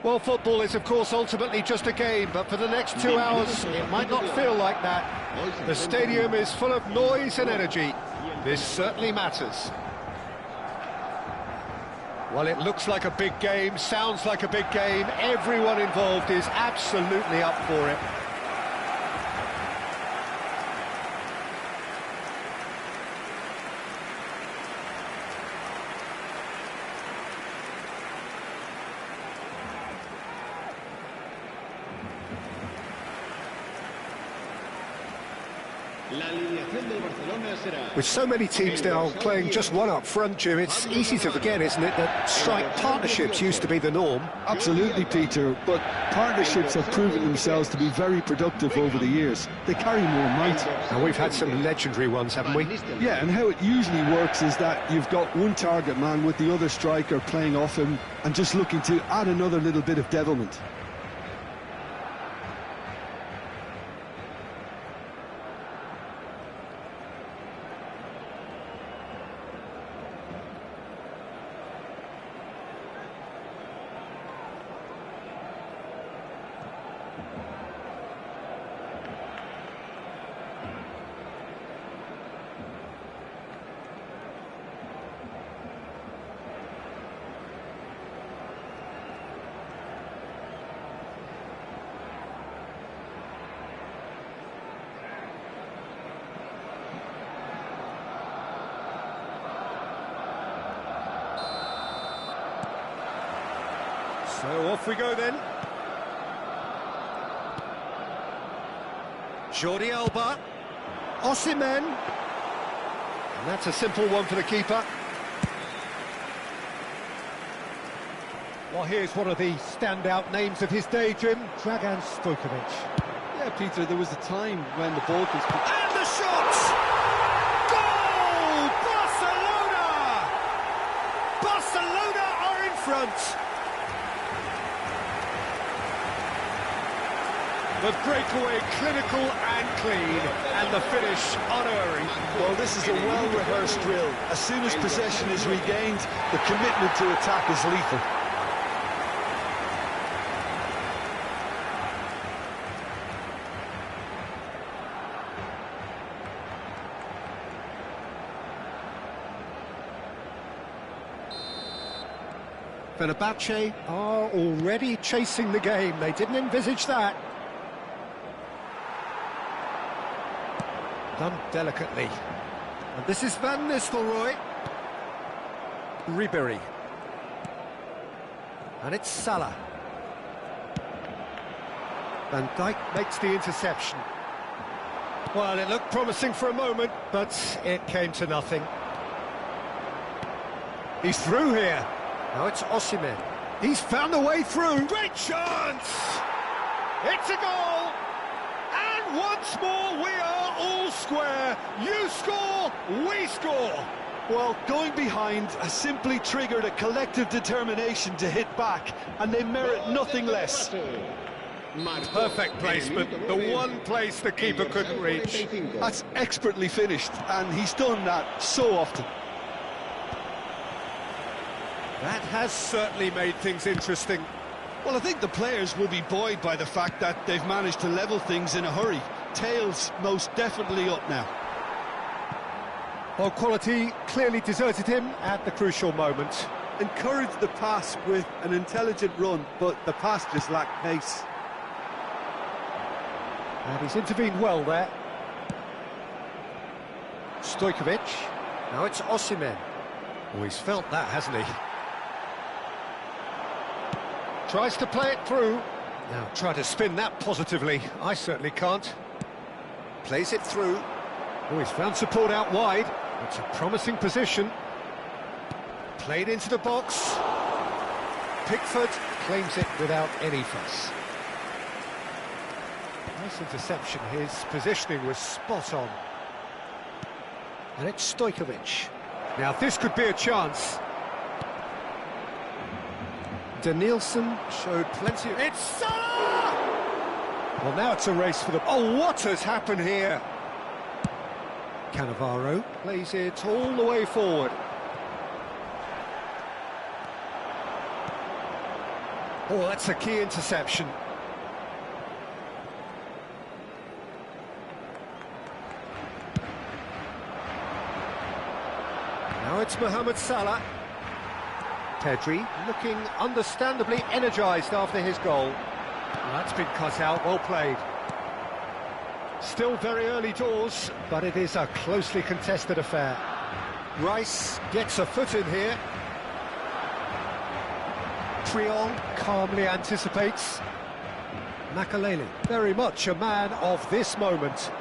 Well, football is, of course, ultimately just a game, but for the next 2 hours, it might not feel like that. The stadium is full of noise and energy. This certainly matters. Well, it looks like a big game, sounds like a big game. Everyone involved is absolutely up for it. With so many teams now playing just one up front, Jim, it's easy to forget, isn't it, that strike partnerships used to be the norm? Absolutely, Peter, but partnerships have proven themselves to be very productive over the years. They carry more might. And we've had some legendary ones, haven't we? Yeah, and how it usually works is that you've got one target man with the other striker playing off him and just looking to add another little bit of devilment. So off we go then. Jordi Alba. Osimhen. And that's a simple one for the keeper. Well, here's one of the standout names of his day, Jim. Dragan Stojkovic. Yeah, Peter, there was a time when the ball was... And the shot! Goal! Barcelona! Barcelona are in front. The breakaway clinical and clean, and the finish unerring. Well, this is a well-rehearsed drill. As soon as possession is regained, the commitment to attack is lethal. Fenerbahce are already chasing the game. They didn't envisage that. Done delicately. And this is Van Nistelrooy. Ribéry. And it's Salah. Van Dijk makes the interception. Well, it looked promising for a moment, but it came to nothing. He's through here. Now it's Osimhen. He's found a way through. Great chance! It's a goal! And once more we are all square. You score, we score. Well, going behind has simply triggered a collective determination to hit back, and they merit nothing less. Perfect placement, the one place the keeper couldn't reach. That's expertly finished, and he's done that so often. That has certainly made things interesting. Well, I think the players will be buoyed by the fact that they've managed to level things in a hurry. Tails most definitely up now. Well, quality clearly deserted him at the crucial moment. Encouraged the pass with an intelligent run, but the pass just lacked pace. And he's intervened well there. Stojkovic. Now it's Osimhen. Oh, he's felt that, hasn't he? Tries to play it through. Now try to spin that positively. I certainly can't. Plays it through. Oh, he's found support out wide. It's a promising position. Played into the box. Pickford claims it without any fuss. Nice interception. His positioning was spot on. And it's Stojkovic. Now this could be a chance. Danielson showed plenty of... It's Salah! Well, now it's a race for the... Oh, what has happened here? Cannavaro plays it all the way forward. Oh, that's a key interception. Now it's Mohamed Salah. Pedri looking understandably energised after his goal. Well, that's been cut out, well played. Still very early doors, but it is a closely contested affair. Rice gets a foot in here. Triol calmly anticipates. Makaleli, very much a man of this moment.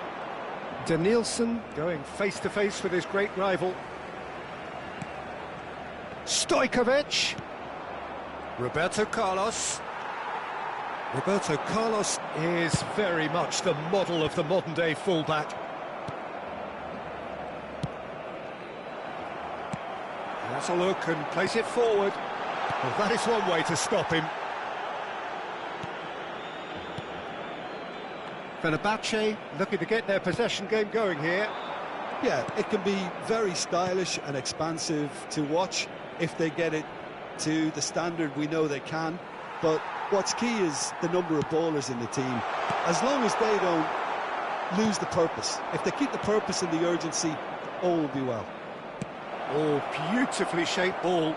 Danielson going face-to-face with his great rival. Stojkovic. Roberto Carlos. Roberto Carlos is very much the model of the modern-day fullback. Has a look and plays it forward. Well, that is one way to stop him. Fenerbahce looking to get their possession game going here. Yeah, it can be very stylish and expansive to watch if they get it to the standard we know they can. But what's key is the number of ballers in the team. As long as they don't lose the purpose, if they keep the purpose and the urgency, all will be well. Oh, beautifully shaped ball.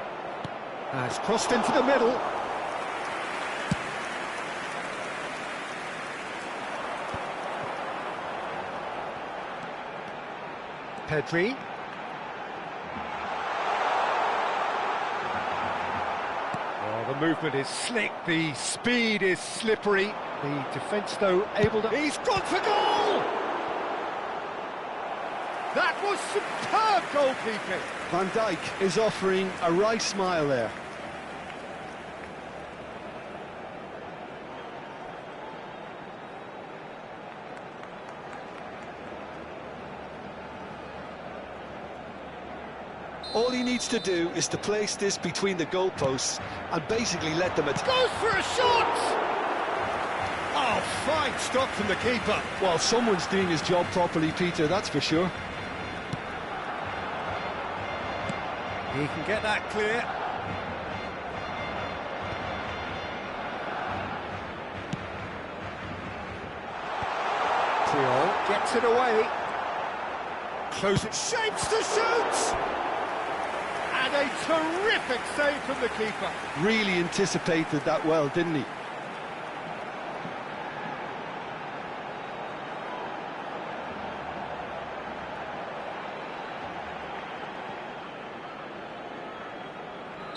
Has crossed into the middle. Pedri. Oh, the movement is slick, the speed is slippery. The defence, though, able to... He's gone for goal! That was superb goalkeeping. Van Dijk is offering a wry smile there. All he needs to do is to place this between the goalposts and basically let them attack. Goes for a shot! Oh, fine stop from the keeper. Well, someone's doing his job properly, Peter, that's for sure. He can get that clear. Triol gets it away. Close it, shapes to shoot! And a terrific save from the keeper. Really anticipated that well, didn't he?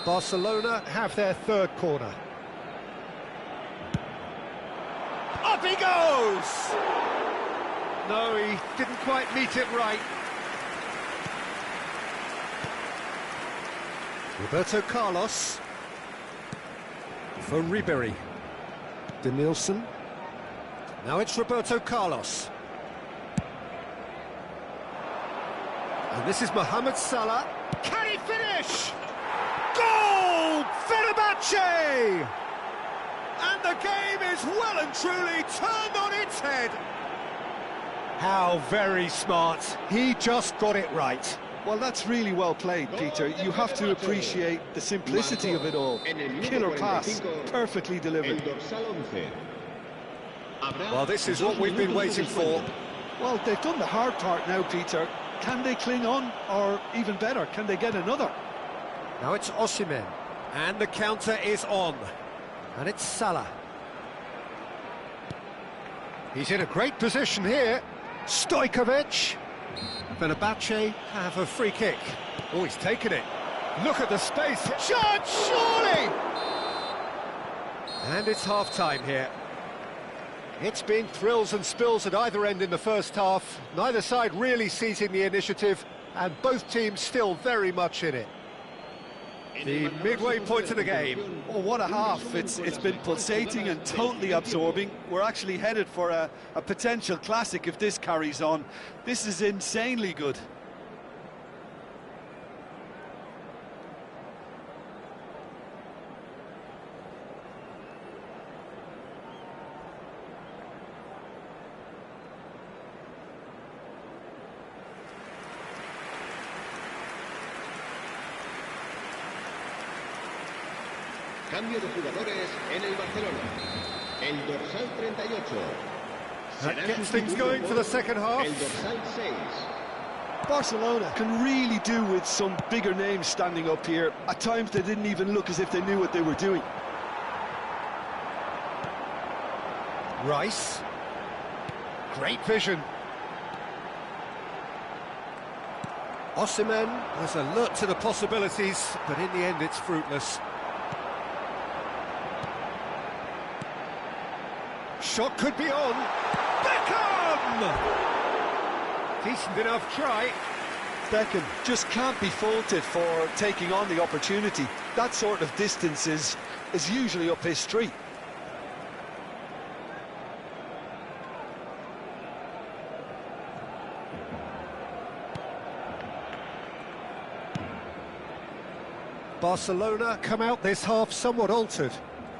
Barcelona have their third corner. Up he goes! No, he didn't quite meet it right. Roberto Carlos. For Ribéry. Danielson. Now it's Roberto Carlos. And this is Mohamed Salah. Can he finish? Goal! Fenerbahce! And the game is well and truly turned on its head. How very smart. He just got it right. Well, that's really well played, Peter. You have to appreciate the simplicity of it all. Killer pass, perfectly delivered. Well, this is what we've been waiting for. Well, they've done the hard part now, Peter. Can they cling on, or even better, can they get another? Now it's Osimhen, and the counter is on. And it's Salah. He's in a great position here. Stojkovic. Fenerbahce have a free kick. Oh, he's taken it. Look at the space. Shot, surely! And it's half-time here. It's been thrills and spills at either end in the first half. Neither side really seizing the initiative, and both teams still very much in it. The midway point of the game. Oh, what a half. It's been pulsating and totally absorbing. We're actually headed for a potential classic if this carries on. This is insanely good. Cambio de jugadores en el Barcelona. El dorsal 38. That gets things going for the second half. El dorsal 6. Barcelona can really do with some bigger names standing up here. At times they didn't even look as if they knew what they were doing. Rice. Great vision. Osimhen was alert to the possibilities, but in the end it's fruitless. Shot could be on. Beckham! Decent enough try. Beckham just can't be faulted for taking on the opportunity. That sort of distance is usually up his street. Barcelona come out this half somewhat altered.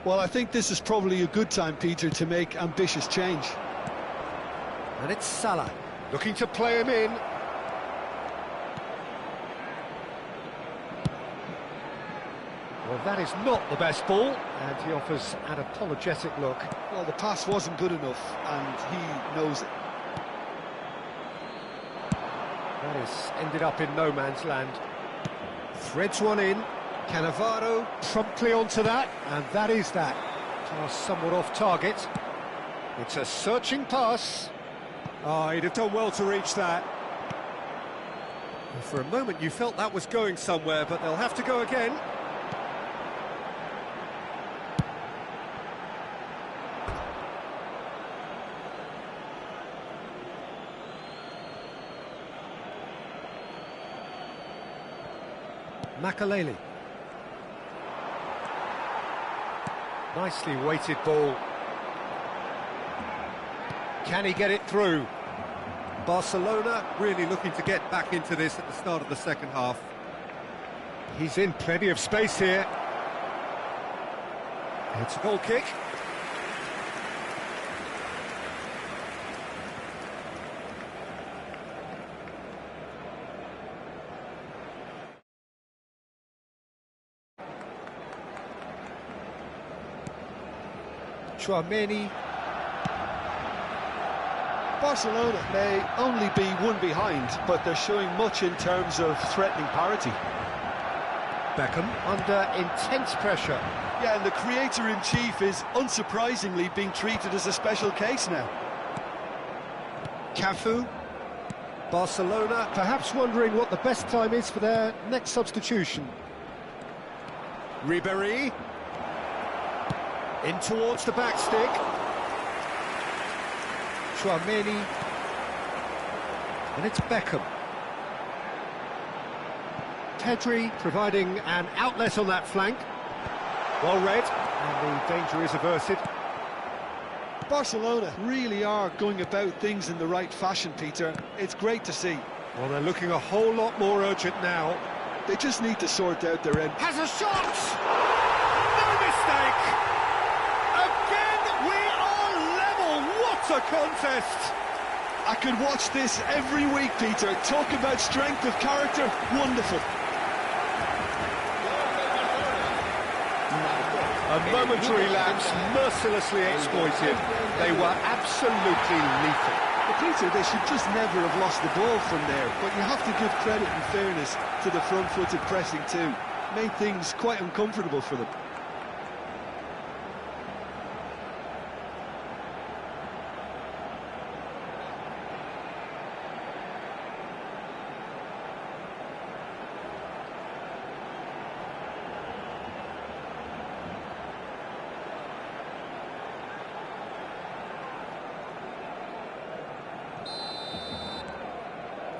Well, I think this is probably a good time, Peter, to make ambitious change. And it's Salah, looking to play him in. Well, that is not the best ball, and he offers an apologetic look. Well, the pass wasn't good enough, and he knows it. That has ended up in no man's land. Threads one in. Cannavaro promptly onto that, and that is that. Pass somewhat off target. It's a searching pass. Oh, he'd have done well to reach that. And for a moment you felt that was going somewhere, but they'll have to go again. Makaleli. Nicely weighted ball. Can he get it through? Barcelona really looking to get back into this at the start of the second half. He's in plenty of space here. It's a goal kick. Chouameni. Barcelona may only be one behind, but they're showing much in terms of threatening parity. Beckham under intense pressure. Yeah, and the creator-in-chief is unsurprisingly being treated as a special case now. Cafu. Barcelona perhaps wondering what the best time is for their next substitution. Ribéry. In towards the back stick. Chouameni. And it's Beckham. Pedri providing an outlet on that flank. Well read, and the danger is averted. Barcelona really are going about things in the right fashion, Peter. It's great to see. Well, they're looking a whole lot more urgent now. They just need to sort out their end. Has a shot! No mistake! Again, we are level! What a contest! I could watch this every week, Peter. Talk about strength of character. Wonderful. A momentary lapse, mercilessly exploited. They were absolutely lethal. But Peter, they should just never have lost the ball from there. But you have to give credit and fairness to the front-footed pressing too. Made things quite uncomfortable for them.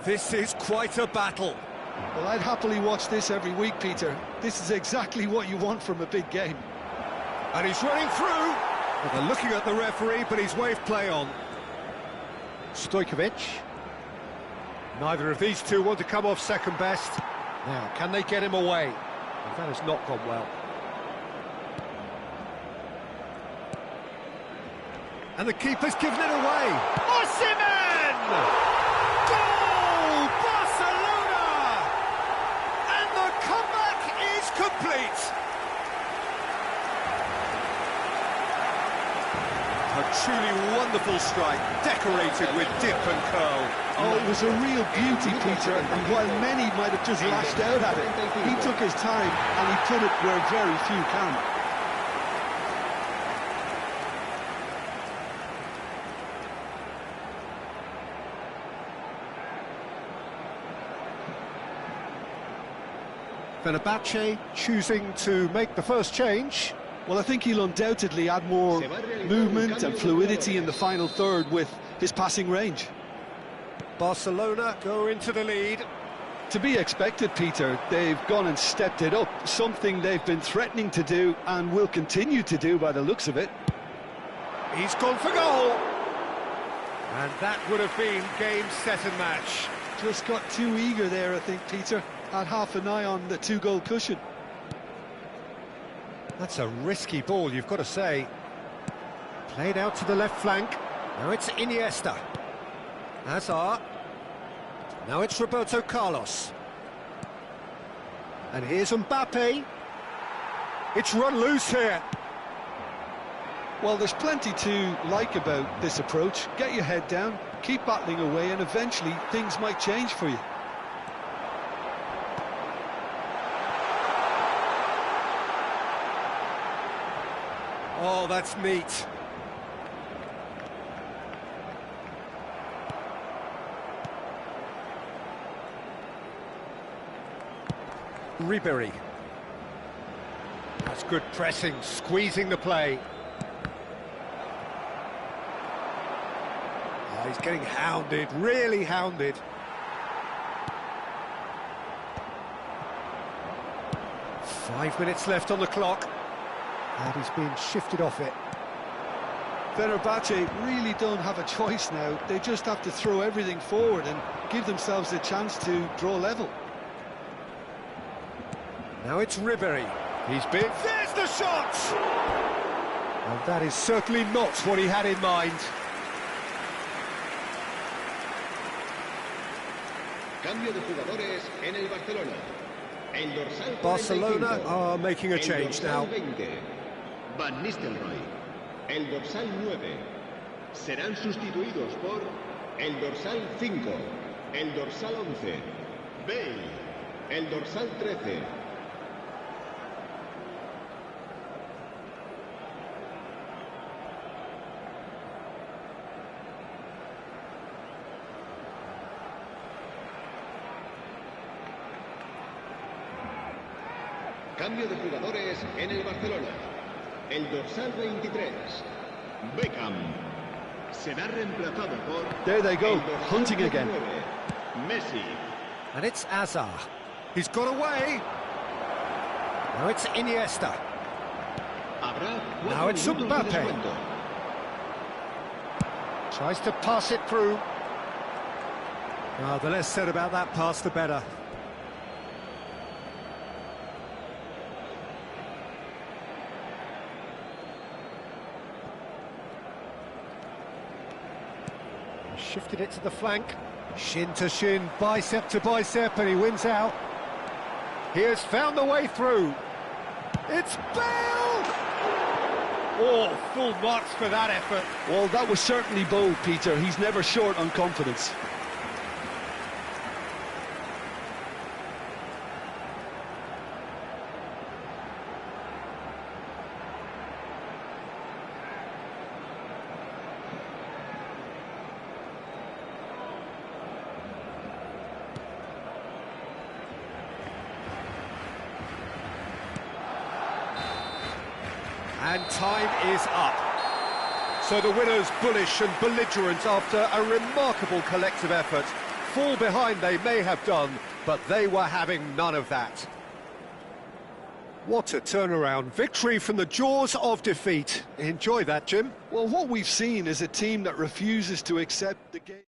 This is quite a battle. Well, I'd happily watch this every week, Peter. This is exactly what you want from a big game. And he's running through. Well, they're looking at the referee, but he's waved play on. Stojkovic. Neither of these two want to come off second best. Now, can they get him away? Well, that has not gone well. And the keeper's given it away. Osimhen! Goal! Barcelona! And the comeback is complete. truly wonderful strike, decorated with dip and curl. Oh, it was a real beauty, Peter, and while many might have just lashed out at it, he took his time and he put it where very few can. Fenerbahce choosing to make the first change. Well, I think he'll undoubtedly add more movement and fluidity in the final third with his passing range. Barcelona go into the lead. To be expected, Peter. They've gone and stepped it up, something they've been threatening to do and will continue to do by the looks of it. He's gone for goal. And that would have been game, set and match. Just got too eager there, I think, Peter. Had half an eye on the two-goal cushion. That's a risky ball, you've got to say. Played out to the left flank. Now it's Iniesta. Hazard. Now it's Roberto Carlos. And here's Mbappe. It's run loose here. Well, there's plenty to like about this approach. Get your head down, keep battling away, and eventually things might change for you. Oh, that's neat. Ribery. That's good pressing, squeezing the play. Oh, he's getting hounded, really hounded. Five minutes left on the clock. And he's being shifted off it. Fenerbahce really don't have a choice now. They just have to throw everything forward and give themselves a chance to draw level. Now it's Ribery. He's been... There's the shot! And that is certainly not what he had in mind. Cambio de jugadores en el Barcelona. El dorsal Barcelona 45. are making a El change dorsal now. 20. Van Nistelrooy. El dorsal 9. Serán sustituidos por el dorsal 5. El dorsal 11. Bale. El dorsal 13. Cambio de jugadores en el Barcelona. El dorsal 23, Beckham, será reemplazado por... There they go, hunting again. Messi. And it's Hazard. He's got away. Now it's Iniesta. Habrá Now it's Mbappe. Tries to pass it through. The less said about that pass, the better. Shifted it to the flank, shin to shin, bicep to bicep, and he wins out. He has found the way through. It's Bale! Oh, full marks for that effort. Well, that was certainly bold, Peter. He's never short on confidence. And time is up. So the winners bullish and belligerent after a remarkable collective effort. Fall behind they may have done, but they were having none of that. What a turnaround. Victory from the jaws of defeat. Enjoy that, Jim. Well, what we've seen is a team that refuses to accept the game.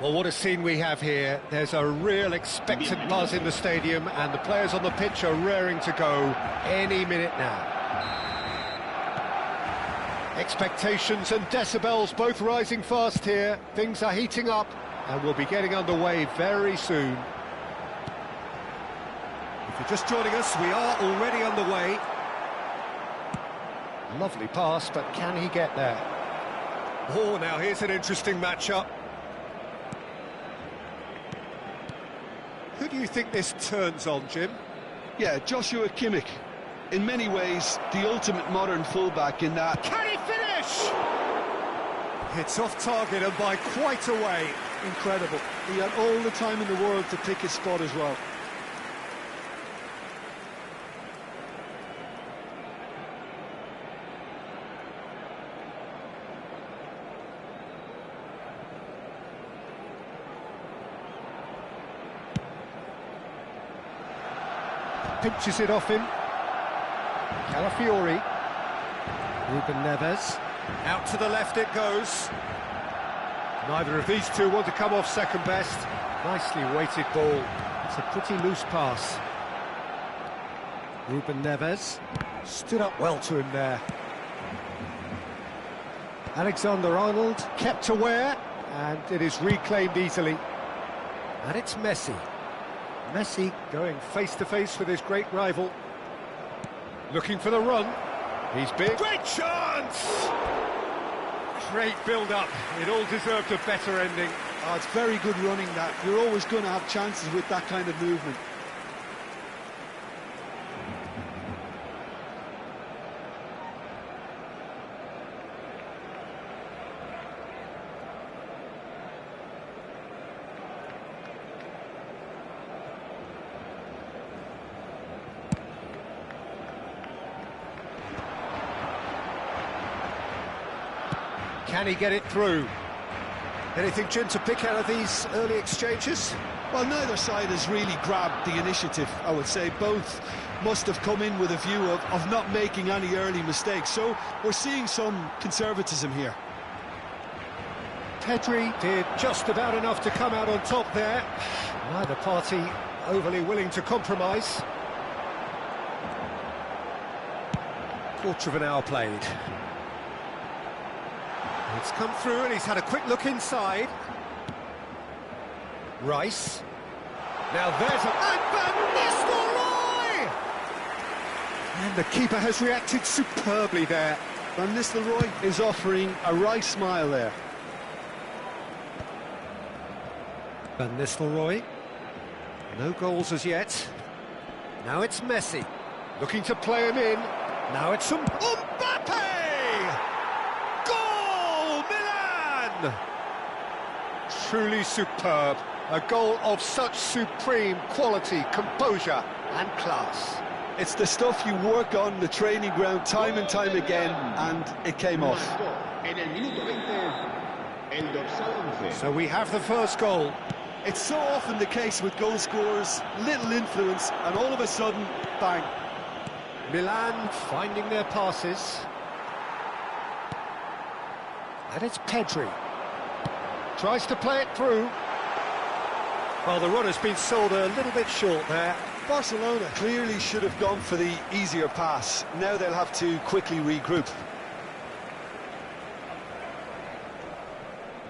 Well, what a scene we have here. There's a real expectant buzz in the stadium, and the players on the pitch are raring to go any minute now. Expectations and decibels both rising fast here. Things are heating up, and we'll be getting underway very soon. If you're just joining us, we are already underway. Lovely pass, but can he get there? Oh, now here's an interesting matchup. Who do you think this turns on, Jim? Yeah, Joshua Kimmich. In many ways, the ultimate modern fullback in that... Can he finish? It's off target and by quite a way. Incredible. He had all the time in the world to pick his spot as well. Pinches it off him. Calafiori. Ruben Neves. Out to the left it goes. Neither of these two want to come off second best. Nicely weighted ball. It's a pretty loose pass. Ruben Neves. Stood up well to him there. Alexander-Arnold kept aware, and it is reclaimed easily. And it's Messi. Messi going face-to-face with his great rival. Looking for the run. He's big. Great chance! Great build-up. It all deserved a better ending. Oh, it's very good running that. You're always going to have chances with that kind of movement. Can he get it through? Anything, Jim, to pick out of these early exchanges? Well, neither side has really grabbed the initiative, I would say. Both must have come in with a view of not making any early mistakes. So we're seeing some conservatism here. Pedri did just about enough to come out on top there. Neither party overly willing to compromise. Quarter of an hour played. It's come through and he's had a quick look inside. Rice. Now there's a... And Van Nistelrooy! And the keeper has reacted superbly there. Van Nistelrooy is offering a Rice smile there. Van Nistelrooy. No goals as yet. Now it's Messi. Looking to play him in. Now it's Mbappe! Truly superb. A goal of such supreme quality, composure and class. It's the stuff you work on the training ground time and time again, and it came off. So we have the first goal. It's so often the case with goal scorers, little influence, and all of a sudden, bang. Milan finding their passes. And it's Pedri. Tries to play it through. Well, the run has been sold a little bit short there. Barcelona clearly should have gone for the easier pass. Now they'll have to quickly regroup.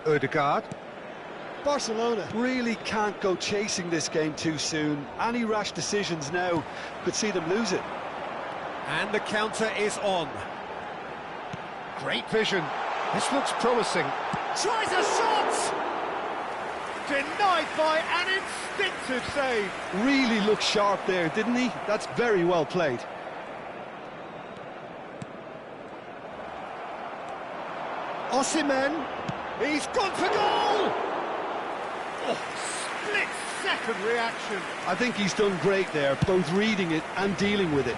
Ødegaard. Barcelona really can't go chasing this game too soon. Any rash decisions now could see them lose it. And the counter is on. Great vision. This looks promising. Tries a shot! Denied by an instinctive save. Really looked sharp there, didn't he? That's very well played. Osimhen. He's gone for goal! Oh, split-second reaction. I think he's done great there, both reading it and dealing with it.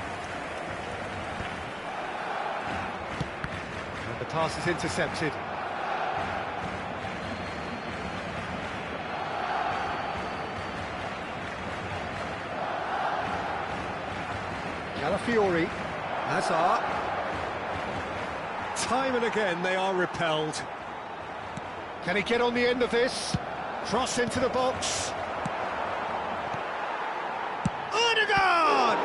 And the pass is intercepted. Calafiori, Hazard. Time and again they are repelled. Can he get on the end of this? Cross into the box. Odegaard!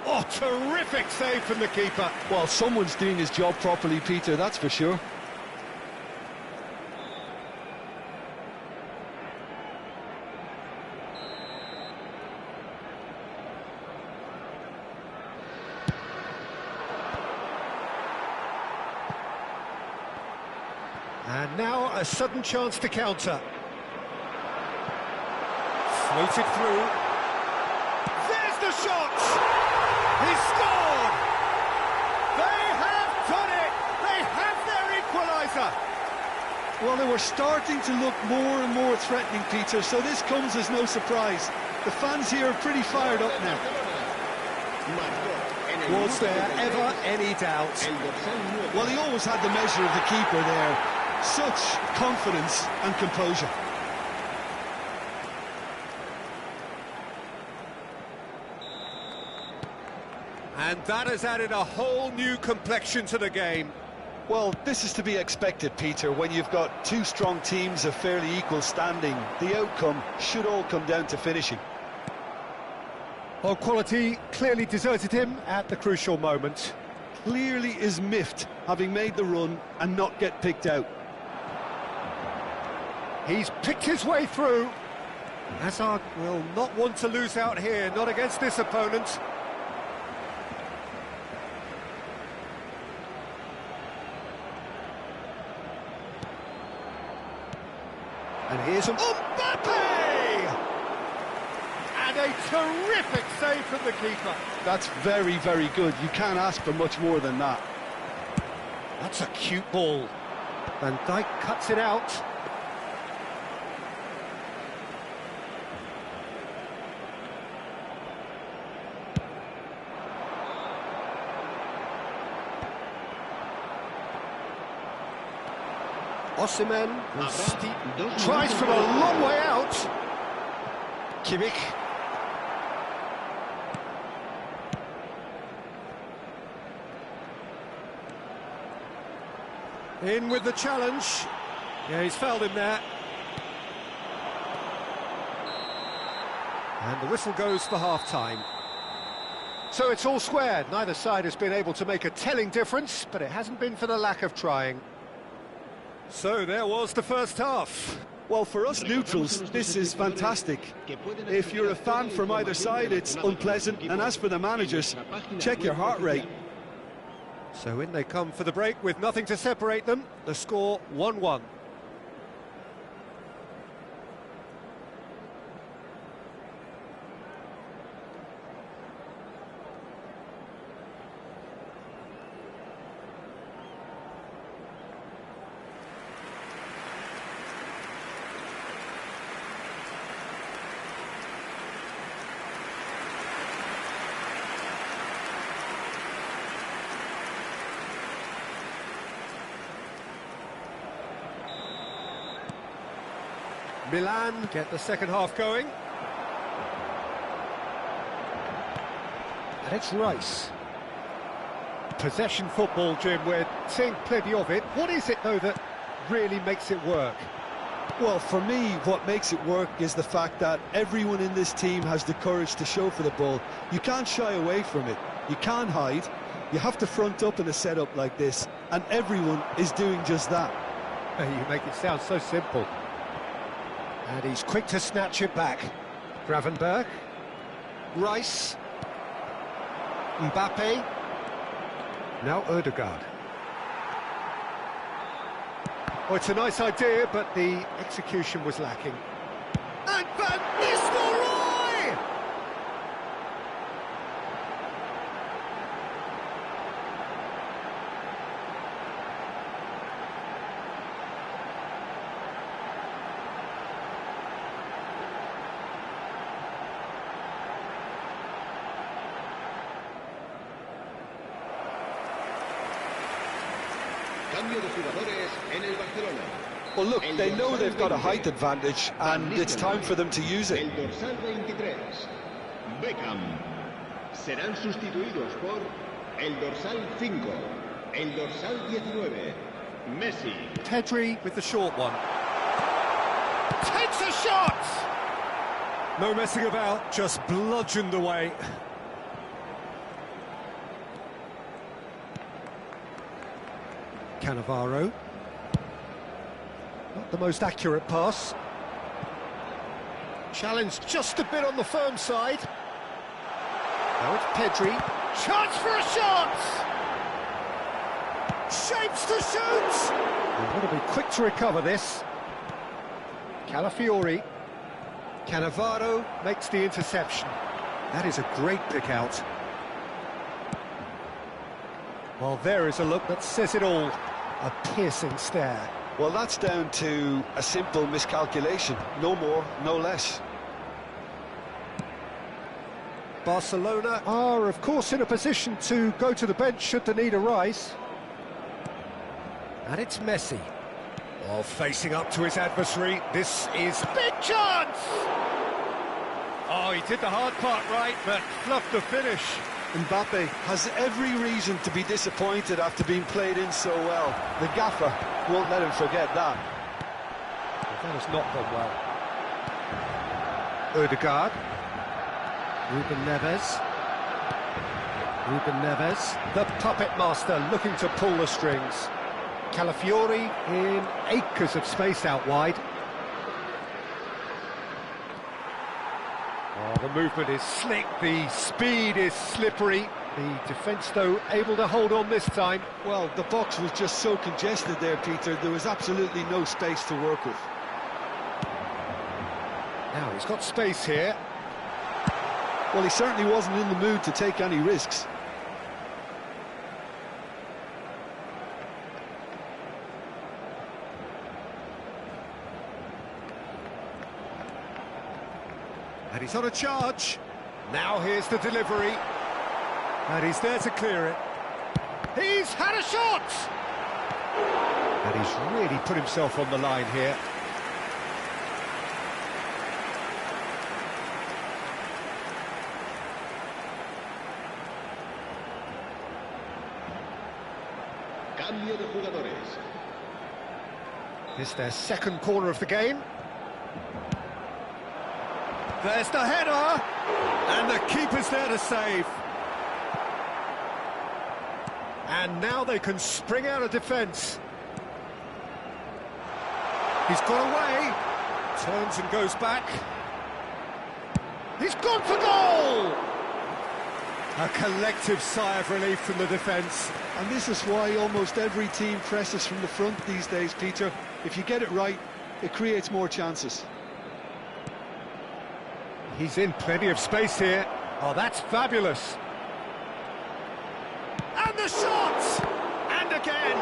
Oh, terrific save from the keeper. Well, someone's doing his job properly, Peter, that's for sure. And now a sudden chance to counter. Floated through. There's the shot! He scored! They have done it! They have their equaliser! Well, they were starting to look more and more threatening, Peter, so this comes as no surprise. The fans here are pretty fired up now. Was there ever any doubt? Well, he always had the measure of the keeper there. Such confidence and composure. And that has added a whole new complexion to the game. Well, this is to be expected, Peter, when you've got two strong teams of fairly equal standing. The outcome should all come down to finishing. Well, quality clearly deserted him at the crucial moment. Clearly is miffed, having made the run and not get picked out. He's picked his way through. Hazard will not want to lose out here, not against this opponent. And here's Mbappe! And a terrific save from the keeper. That's very, very good. You can't ask for much more than that. That's a cute ball. Van Dijk cuts it out. Osimhen tries from a long way out. Kimmich. In with the challenge. Yeah, he's fouled him there. And the whistle goes for half-time. So it's all square. Neither side has been able to make a telling difference, but it hasn't been for the lack of trying. So there was the first half. Well, for us neutrals, this is fantastic. If you're a fan from either side, it's unpleasant. And as for the managers, check your heart rate. So in they come for the break with nothing to separate them. The score 1-1. Milan get the second half going. And it's Rice. Possession football, Jim, we're seeing plenty of it. What is it, though, that really makes it work? Well, for me, what makes it work is the fact that everyone in this team has the courage to show for the ball. You can't shy away from it. You can't hide. You have to front up in a setup like this, and everyone is doing just that. You make it sound so simple. And he's quick to snatch it back. Gravenberg. Rice. Mbappe. Now Odegaard. Oh, it's a nice idea, but the execution was lacking. And Van Nistelrooy! Well, look, they know they've got a height advantage, and it's time for them to use it. El dorsal 23, Beckham. Serán sustituidos por el dorsal 5, el dorsal 19, Messi. Pedri with the short one. Takes a shot! No messing about, just bludgeoned away. Cannavaro. Not the most accurate pass. Challenge just a bit on the firm side. Now it's Pedri. Chance for a shot! Shapes to shoot! They've got to be quick to recover this. Calafiori. Cannavaro makes the interception. That is a great pick out. Well, there is a look that says it all. A piercing stare. Well, that's down to a simple miscalculation. No more, no less. Barcelona are, of course, in a position to go to the bench should the need arise. And it's Messi. Oh, facing up to his adversary. This is a big chance! Oh, he did the hard part right, but fluffed the finish. Mbappe has every reason to be disappointed after being played in so well. The gaffer won't let him forget that. Well, that has not gone well. Odegaard. Ruben Neves. Ruben Neves, the puppet master, looking to pull the strings. Calafiori in acres of space out wide. Oh, the movement is slick, the speed is slippery. The defence, though, able to hold on this time. Well, the box was just so congested there, Peter. There was absolutely no space to work with. Now, he's got space here. Well, he certainly wasn't in the mood to take any risks. And he's on a charge. Now here's the delivery. And he's there to clear it. He's had a shot! And he's really put himself on the line here. Cambio de jugadores. It's their second corner of the game. There's the header! And the keeper's there to save. And now they can spring out of defence. He's got away. Turns and goes back. He's gone for goal! A collective sigh of relief from the defence. And this is why almost every team presses from the front these days, Peter. If you get it right, it creates more chances. He's in plenty of space here. Oh, that's fabulous. And the shot! And again!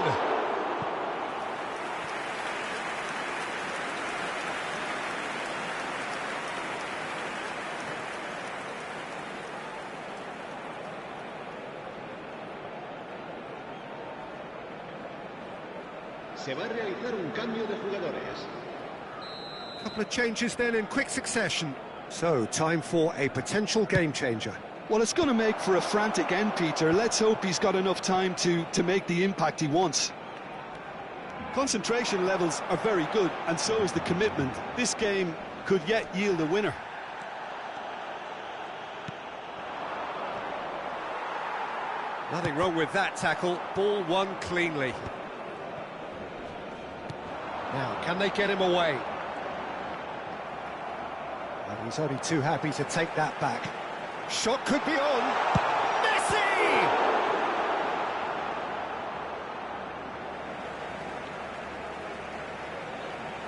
Se va a realizar un cambio de jugadores. A couple of changes then in quick succession. So, time for a potential game changer. Well, it's going to make for a frantic end, Peter. Let's hope he's got enough time to make the impact he wants. Concentration levels are very good, and so is the commitment. This game could yet yield a winner. Nothing wrong with that tackle. Ball won cleanly. Now, can they get him away? And he's only too happy to take that back. Shot could be on. Messi!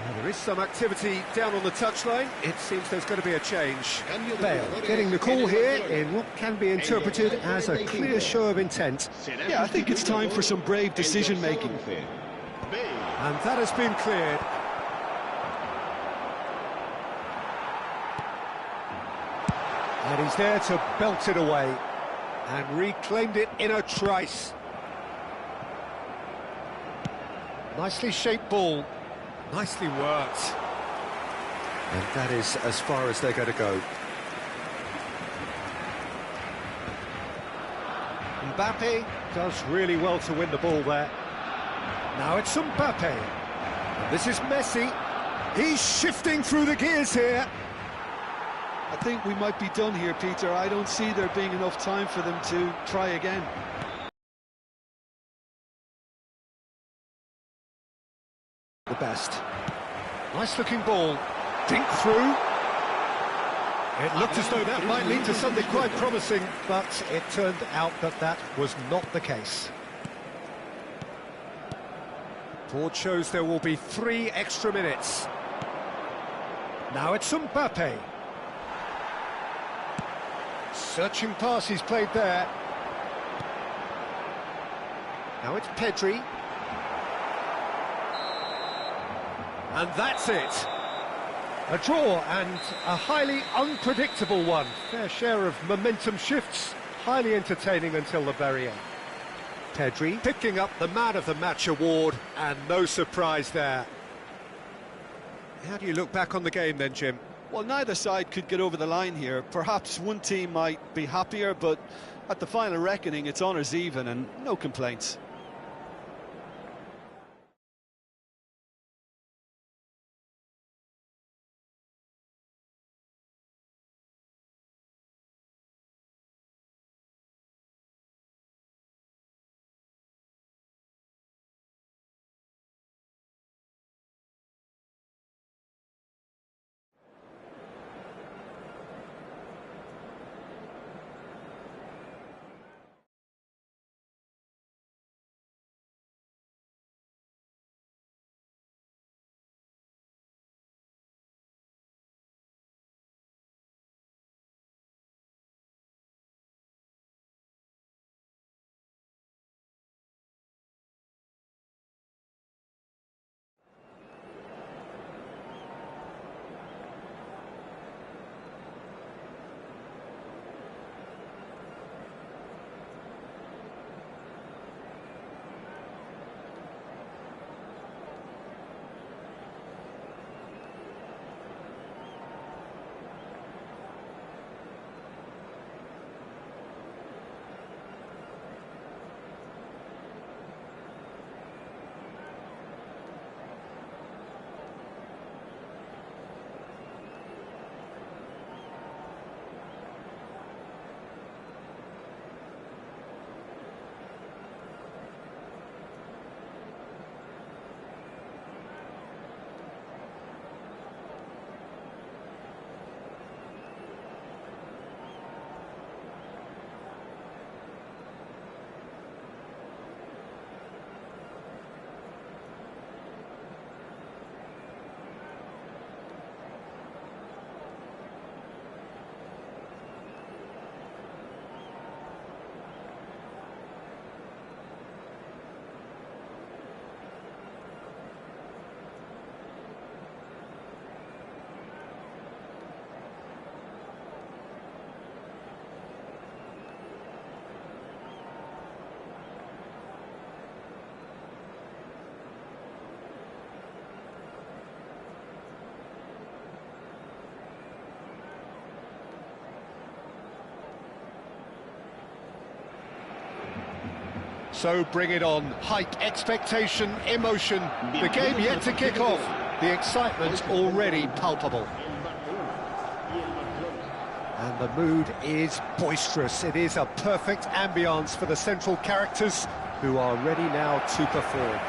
Now, there is some activity down on the touchline. It seems there's going to be a change. Bale getting the call here in what can be interpreted as a clear show of intent. Yeah, I think it's time for some brave decision-making. And that has been cleared. And he's there to belt it away. And reclaimed it in a trice. Nicely shaped ball. Nicely worked. And that is as far as they're going to go. Mbappe does really well to win the ball there. Now it's Mbappe. And this is Messi. He's shifting through the gears here. I think we might be done here, Peter. I don't see there being enough time for them to try again. The best. Nice looking ball. Dink through. It looked as though that might lead to something quite promising, but it turned out that that was not the case. Board shows there will be 3 extra minutes. Now it's Mbappe. Searching pass he's played there. Now it's Pedri. And that's it. A draw, and a highly unpredictable one. Fair share of momentum shifts, highly entertaining until the very end. Pedri picking up the Man of the Match award, and no surprise there. How do you look back on the game then, Jim? Well, neither side could get over the line here. Perhaps one team might be happier, but at the final reckoning, it's honours even and no complaints. So bring it on. Hype, expectation, emotion. The game yet to kick off. The excitement already palpable. And the mood is boisterous. It is a perfect ambience for the central characters who are ready now to perform.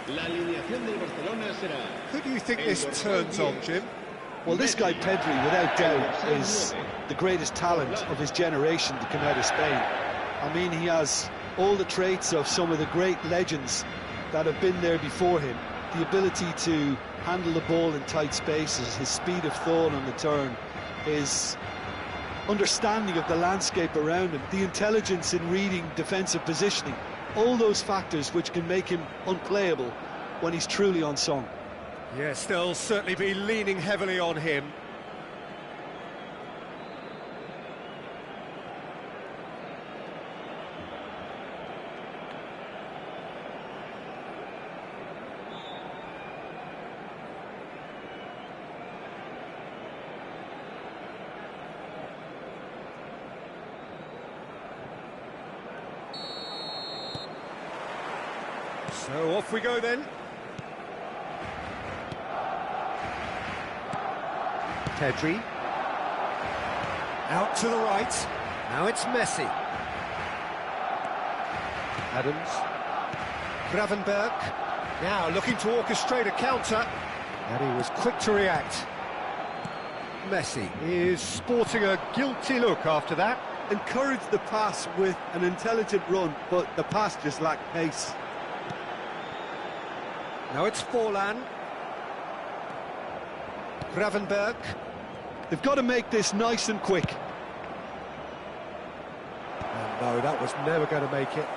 La alineación del Barcelona será... Who do you think this turns on, Jim? Well, this guy Pedri, without doubt, is the greatest talent of his generation to come out of Spain. I mean, he has all the traits of some of the great legends that have been there before him. The ability to handle the ball in tight spaces, his speed of thought on the turn, his understanding of the landscape around him, the intelligence in reading defensive positioning, all those factors which can make him unplayable when he's truly on song. Yes, they'll certainly be leaning heavily on him. So off we go then. Pedri. Out to the right. Now it's Messi. Adams. Gravenberg. Now looking to orchestrate a counter. And he was quick to react. Messi is sporting a guilty look after that. Encouraged the pass with an intelligent run, but the pass just lacked pace. Now it's Forlan. Gravenberg. They've got to make this nice and quick. And no, that was never going to make it.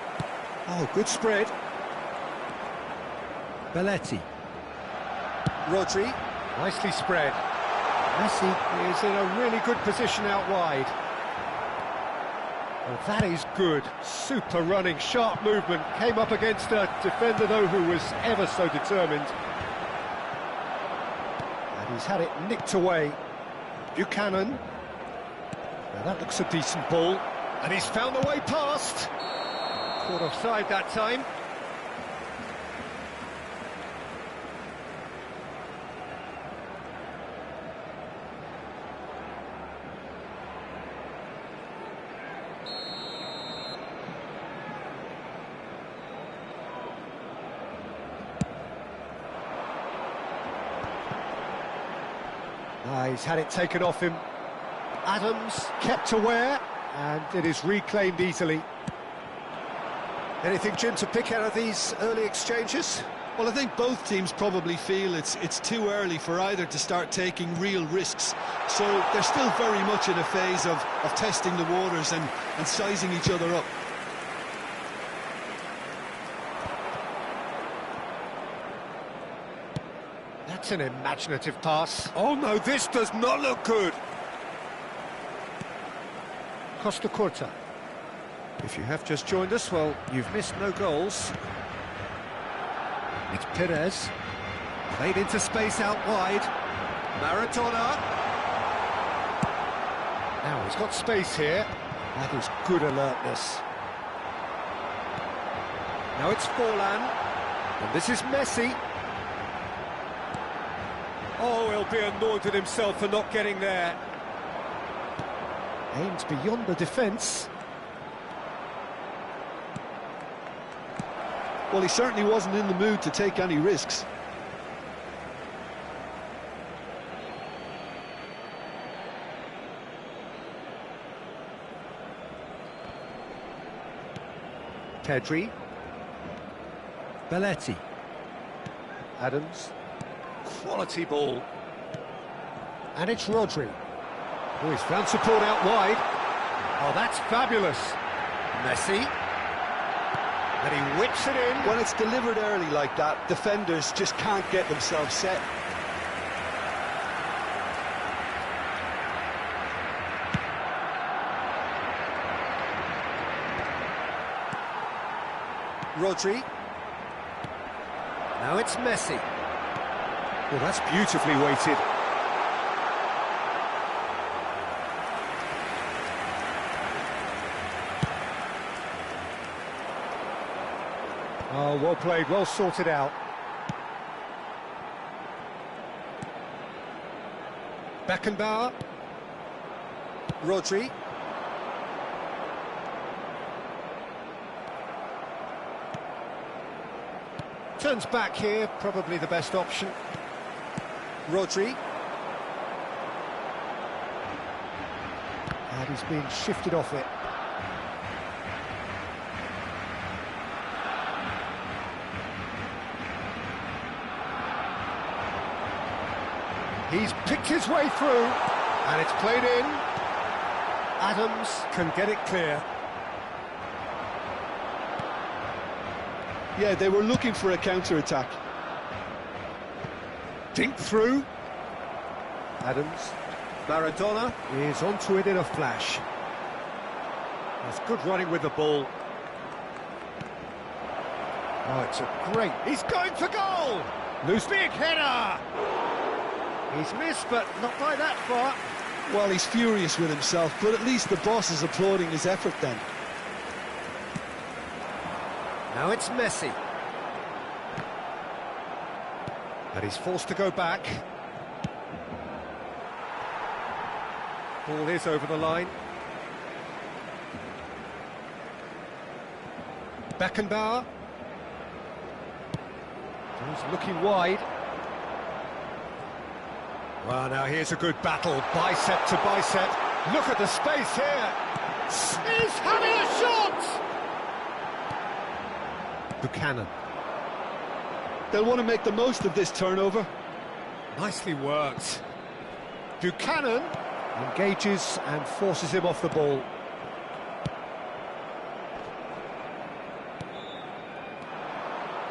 Oh, good spread. Belletti. Rodri. Nicely spread. Messi is in a really good position out wide. Well, that is good. Super running, sharp movement. Came up against a defender, though, who was ever so determined. And he's had it nicked away. Buchanan. Now that looks a decent ball. And he's found the way past. Caught offside that time. He's had it taken off him. Adams kept aware, and it is reclaimed easily. Anything, Jim, to pick out of these early exchanges? Well, I think both teams probably feel it's too early for either to start taking real risks. So they're still very much in a phase of testing the waters and sizing each other up. That's an imaginative pass. Oh no, this does not look good. Costa Curta. If you have just joined us, well, you've missed no goals. It's Perez. Played into space out wide. Maradona. Now he's got space here. That is good alertness. Now it's Forlan. And this is Messi. Oh, he'll be annoyed at himself for not getting there. Aims beyond the defence. Well, he certainly wasn't in the mood to take any risks. Pedri. Belletti. Adams. Quality ball. And it's Rodri. Oh, he's found support out wide. Oh, that's fabulous. Messi. And he whips it in. When it's delivered early like that, defenders just can't get themselves set. Rodri. Now it's Messi. Well, that's beautifully weighted. Oh, well played, well sorted out. Beckenbauer. Rodri. Turns back here, probably the best option. Rodri. And he's being shifted off it. He's picked his way through, and it's played in. Adams can get it clear. Yeah, they were looking for a counter-attack. Dink through. Adams. Maradona is onto it in a flash. That's good running with the ball. Oh, it's a great... He's going for goal! Loose big header! He's missed, but not by that far. Well, he's furious with himself, but at least the boss is applauding his effort then. Now it's Messi. And he's forced to go back. Ball is over the line. Beckenbauer. He's looking wide. Well, now here's a good battle, bicep to bicep. Look at the space here. He's having a shot! Buchanan. They'll want to make the most of this turnover. Nicely worked. Buchanan engages and forces him off the ball.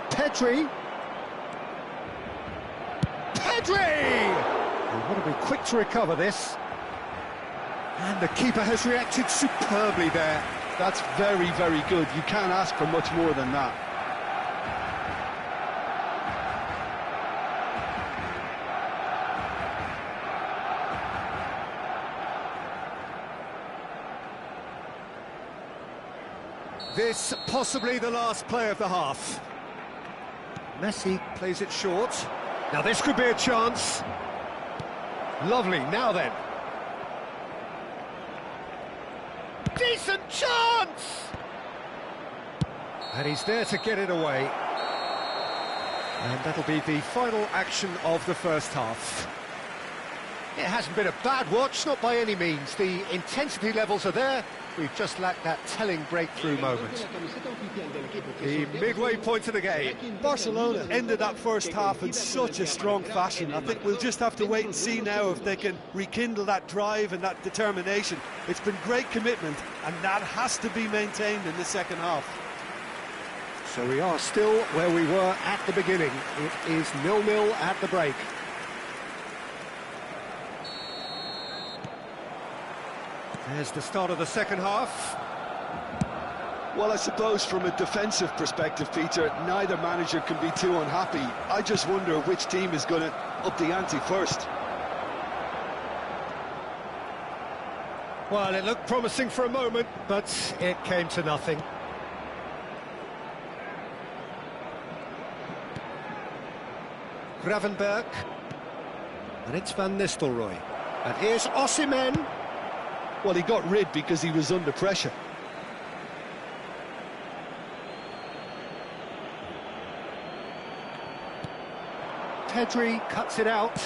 Pedri! They want to be quick to recover this. And the keeper has reacted superbly there. That's very, very good. You can't ask for much more than that. This possibly the last play of the half. Messi plays it short. Now this could be a chance. Lovely, now then. Decent chance! And he's there to get it away. And that'll be the final action of the first half. It hasn't been a bad watch, not by any means. The intensity levels are there. We've just lacked that telling breakthrough moment. The midway point of the game. Barcelona ended that first half in such a strong fashion. I think we'll just have to wait and see now if they can rekindle that drive and that determination. It's been great commitment, and that has to be maintained in the second half. So we are still where we were at the beginning. It is 0-0 at the break. There's the start of the second half. Well, I suppose from a defensive perspective, Peter, neither manager can be too unhappy. I just wonder which team is going to up the ante first. Well, it looked promising for a moment, but it came to nothing. Gravenberg. And it's Van Nistelrooy. And here's Osimhen. Well, he got rid because he was under pressure. Pedri cuts it out.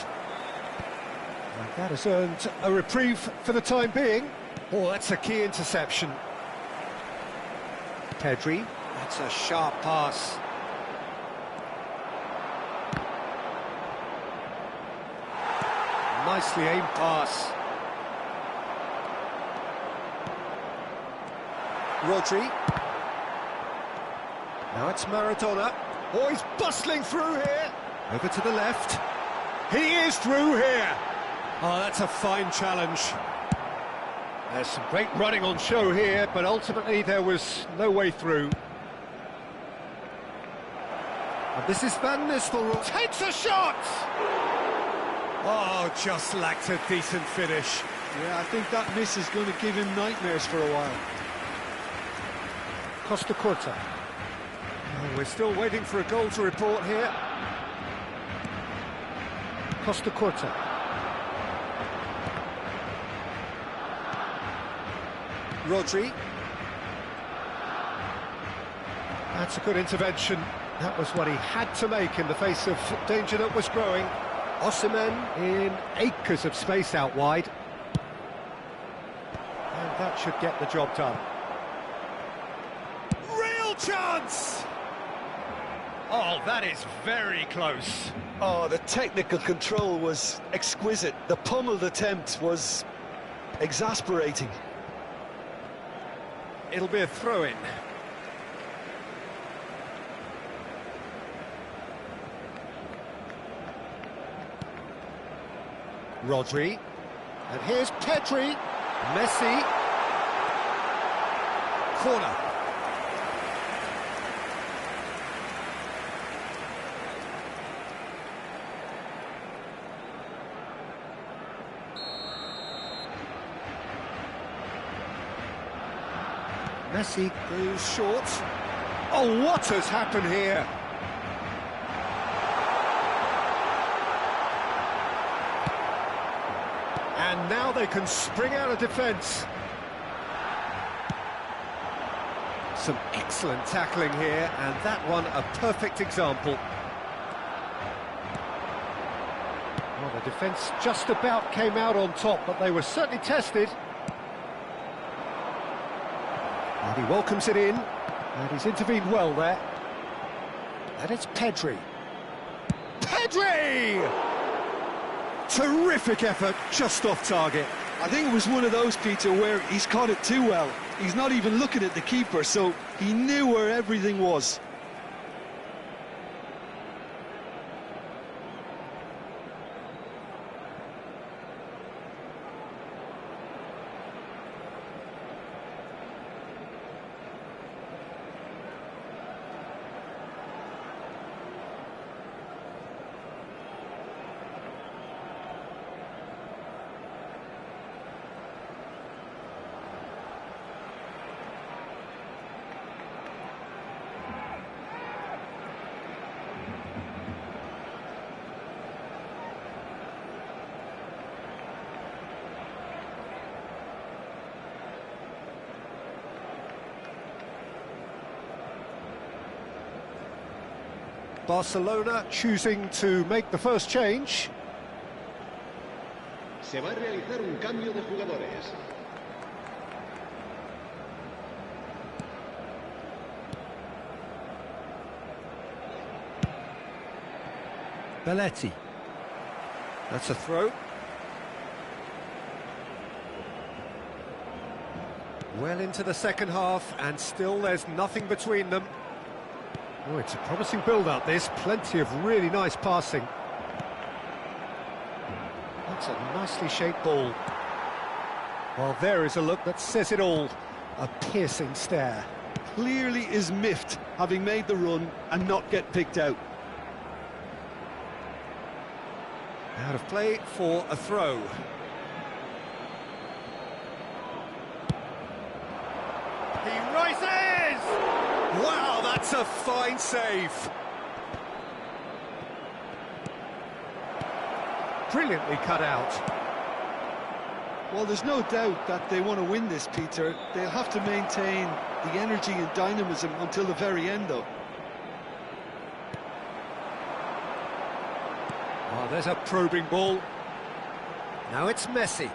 And that has earned a reprieve for the time being. Oh, that's a key interception. Pedri, that's a sharp pass. Nicely aimed pass. Rodri. Now it's Maradona. Oh, he's bustling through here. Over to the left. He is through here. Oh, that's a fine challenge. There's some great running on show here, but ultimately there was no way through. And this is Van Nistelrooy. Takes a shot! Oh, just lacked a decent finish. Yeah, I think that miss is going to give him nightmares for a while. Costa Curta. Oh, we're still waiting for a goal to report here. Costa Curta. Rodri. That's a good intervention. That was what he had to make in the face of danger that was growing. Osimhen in acres of space out wide. And that should get the job done. Real chance! Oh, that is very close. Oh, the technical control was exquisite. The pummeled attempt was exasperating. It'll be a throw-in. Rodri. And here's Pedri. Messi. Corner. Messi goes short. Oh, what has happened here? And now they can spring out of defence. Some excellent tackling here, and that one a perfect example. Well, the defence just about came out on top, but they were certainly tested. And he welcomes it in, and he's intervened well there. And it's Pedri. Pedri! Terrific effort, just off target. I think it was one of those, Peter, where he's caught it too well. He's not even looking at the keeper, so he knew where everything was. Barcelona choosing to make the first change. Se va a realizar un cambio de jugadores. Belletti. That's a throw. Well into the second half, and still there's nothing between them. Oh, it's a promising build-up, this. Plenty of really nice passing. That's a nicely shaped ball. Well, there is a look that says it all. A piercing stare. Clearly is miffed, having made the run and not get picked out. Out of play for a throw. He rises! Wow, that's a fine save. Brilliantly cut out. Well, there's no doubt that they want to win this, Peter. They'll have to maintain the energy and dynamism until the very end, though. Oh, there's a probing ball. Now it's Messi.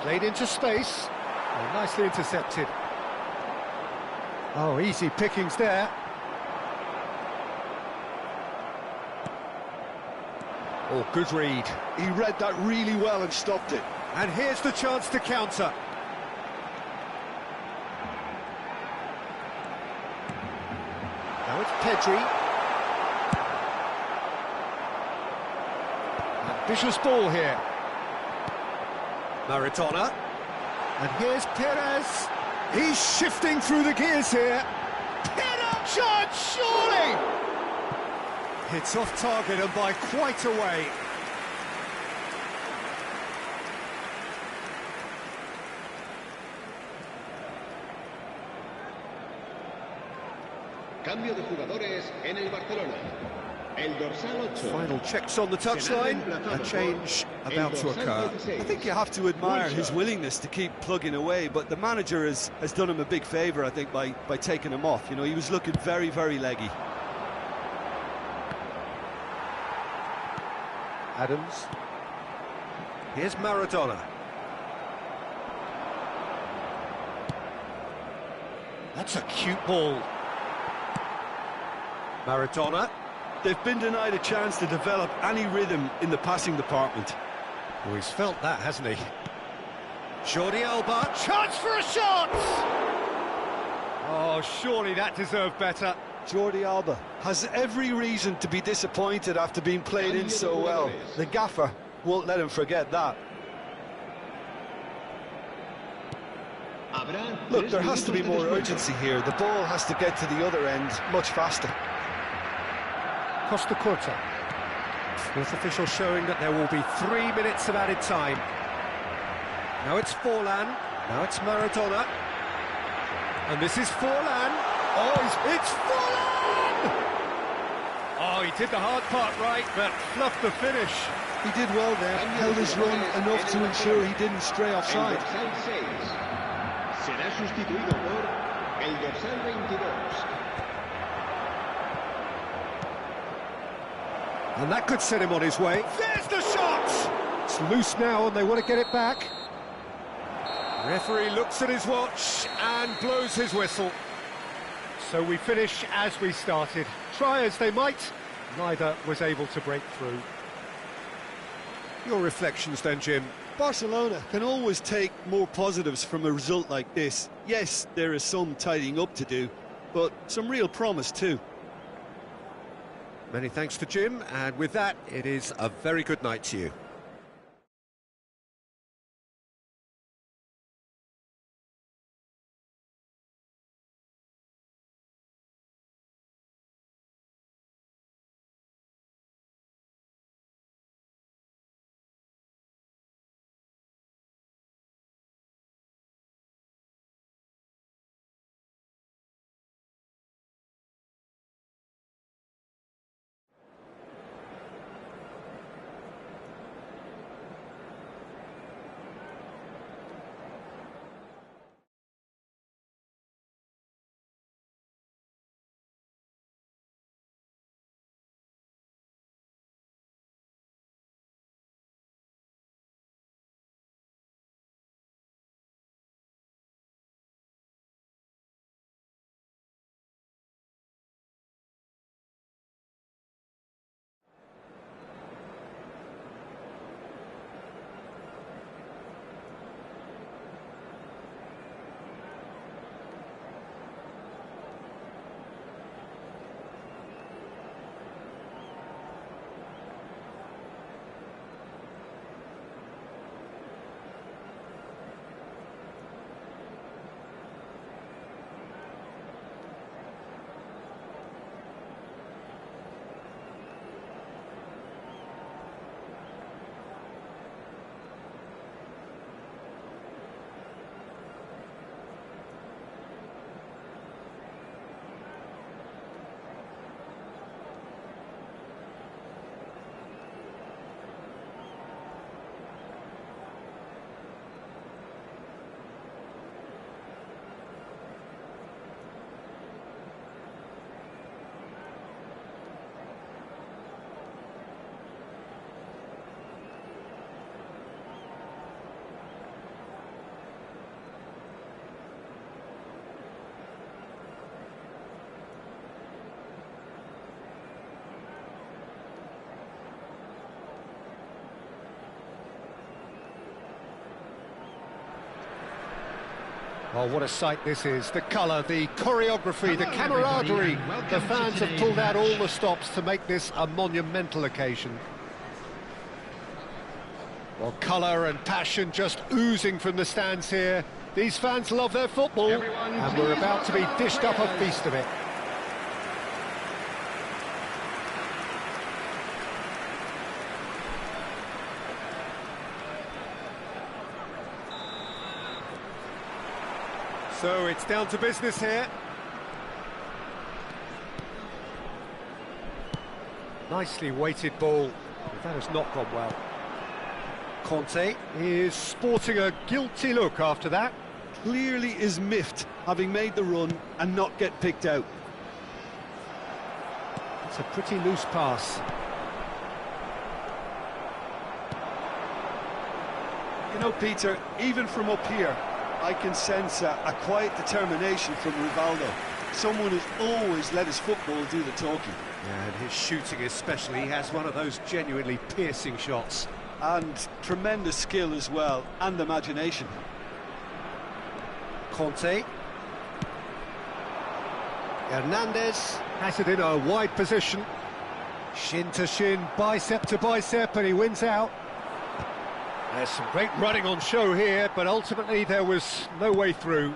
Played into space. Oh, nicely intercepted. Oh, easy pickings there. Oh, good read. He read that really well and stopped it. And here's the chance to counter. Now it's Pedri. Ambitious ball here. Maradona. And here's Perez. He's shifting through the gears here. Perez! Chance, surely! It's off target and by quite a way. Cambio de jugadores en el Barcelona. El dorsal 8. Final checks on the touchline. A change about to occur. I think you have to admire his willingness to keep plugging away, but the manager has done him a big favour, I think, by taking him off. You know, he was looking very, very leggy. Adams. Here's Maradona. That's a cute ball. Maradona. They've been denied a chance to develop any rhythm in the passing department. Oh, he's felt that, hasn't he? Jordi Alba, chance for a shot! Oh, surely that deserved better. Jordi Alba has every reason to be disappointed after being played in so well. The gaffer won't let him forget that. Look, there has to be more urgency here. The ball has to get to the other end much faster. Costa Curta. Fourth official showing that there will be 3 minutes of added time. Now it's Forlan. Now it's Maradona. And this is Forlan. Oh, it's Forlan! Oh, he did the hard part right, but fluffed the finish. He did well there, held his run enough to ensure he didn't stray El offside. dorsal 6 será sustituido por el dorsal 22. And that could set him on his way. There's the shot! It's loose now and they want to get it back. Referee looks at his watch and blows his whistle. So we finish as we started. Try as they might, neither was able to break through. Your reflections then, Jim? Barcelona can always take more positives from a result like this. Yes, there is some tidying up to do, but some real promise too. Many thanks to Jim, and with that, it is a very good night to you. Oh, what a sight this is. The colour, the choreography, the camaraderie. The fans have pulled out all the stops to make this a monumental occasion. Well, colour and passion just oozing from the stands here. These fans love their football, and we're about to be dished up a feast of it. So it's down to business here. Nicely weighted ball. That has not gone well. Conte is sporting a guilty look after that. Clearly is miffed, having made the run and not get picked out. It's a pretty loose pass. You know, Peter, even from up here, I can sense a quiet determination from Rivaldo. Someone who's always let his football do the talking. Yeah, and his shooting especially, he has one of those genuinely piercing shots. And tremendous skill as well, and imagination. Conte. Hernandez has it in a wide position. Shin to shin, bicep to bicep, and he wins out. There's some great running on show here, but ultimately there was no way through.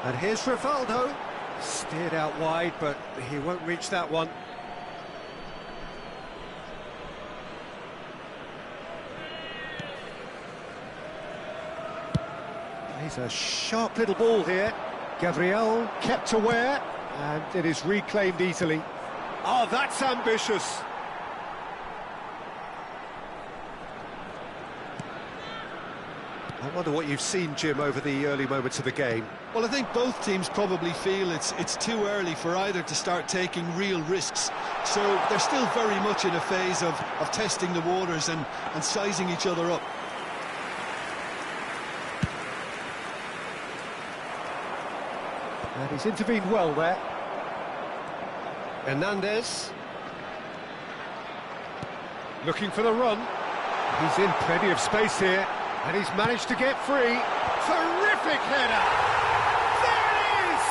And here's Rivaldo. Steered out wide, but he won't reach that one. He's a sharp little ball here. Gabriel kept aware, and it is reclaimed easily. Oh, that's ambitious. I wonder what you've seen, Jim, over the early moments of the game. Well, I think both teams probably feel it's too early for either to start taking real risks. So they're still very much in a phase of testing the waters and sizing each other up. And he's intervened well there. Hernandez. Looking for the run. He's in plenty of space here. And he's managed to get free. Terrific header! There it is!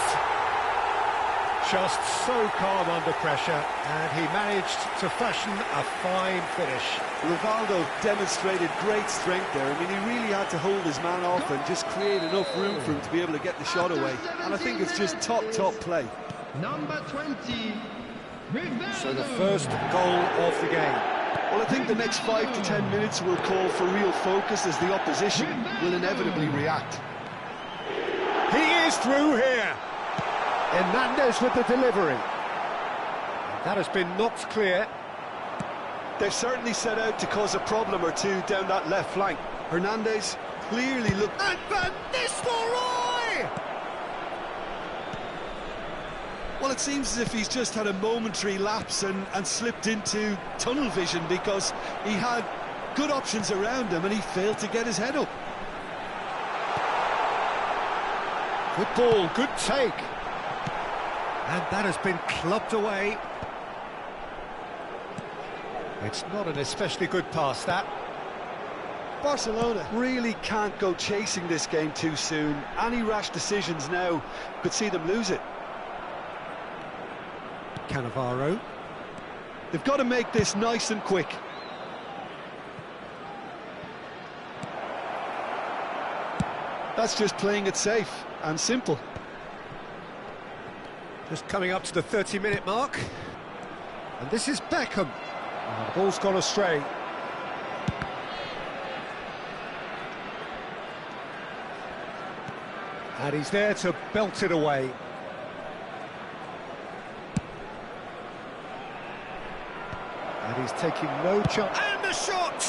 Just so calm under pressure, and he managed to fashion a fine finish. Rivaldo demonstrated great strength there. I mean, he really had to hold his man off and just create enough room for him to be able to get the shot away. And I think it's just top play. Number 20, Rivaldo. So the first goal of the game. Well, I think the next 5 to 10 minutes will call for real focus as the opposition will inevitably react. He is through here. Hernandez with the delivery. That has been knocked clear. They've certainly set out to cause a problem or two down that left flank. Hernandez clearly looked... And Van Nistelrooy! Well, it seems as if he's just had a momentary lapse and slipped into tunnel vision because he had good options around him and he failed to get his head up. Good ball, good take. And that has been clubbed away. It's not an especially good pass, that. Barcelona really can't go chasing this game too soon. Any rash decisions now could see them lose it. Cannavaro. They've got to make this nice and quick. That's just playing it safe and simple. Just coming up to the 30-minute mark. And this is Beckham. Oh, the ball's gone astray. And he's there to belt it away. And he's taking no chance. And the shot!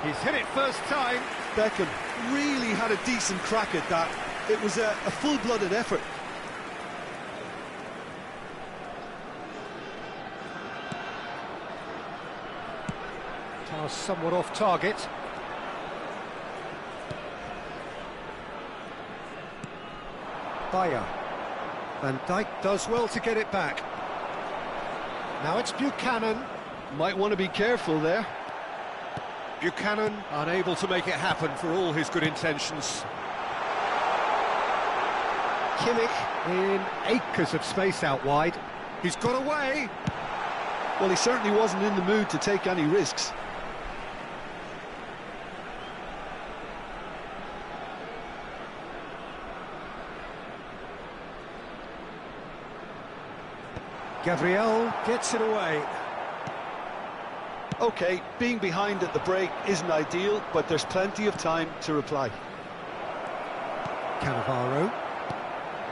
He's hit it first time. Beckham really had a decent crack at that. It was a full-blooded effort. Pass somewhat off target. Bayer. Van Dijk does well to get it back. Now it's Buchanan. Might want to be careful there. Buchanan unable to make it happen for all his good intentions. Kimmich in acres of space out wide. He's got away. Well, he certainly wasn't in the mood to take any risks. Gabriel gets it away. OK, being behind at the break isn't ideal, but there's plenty of time to reply. Cannavaro.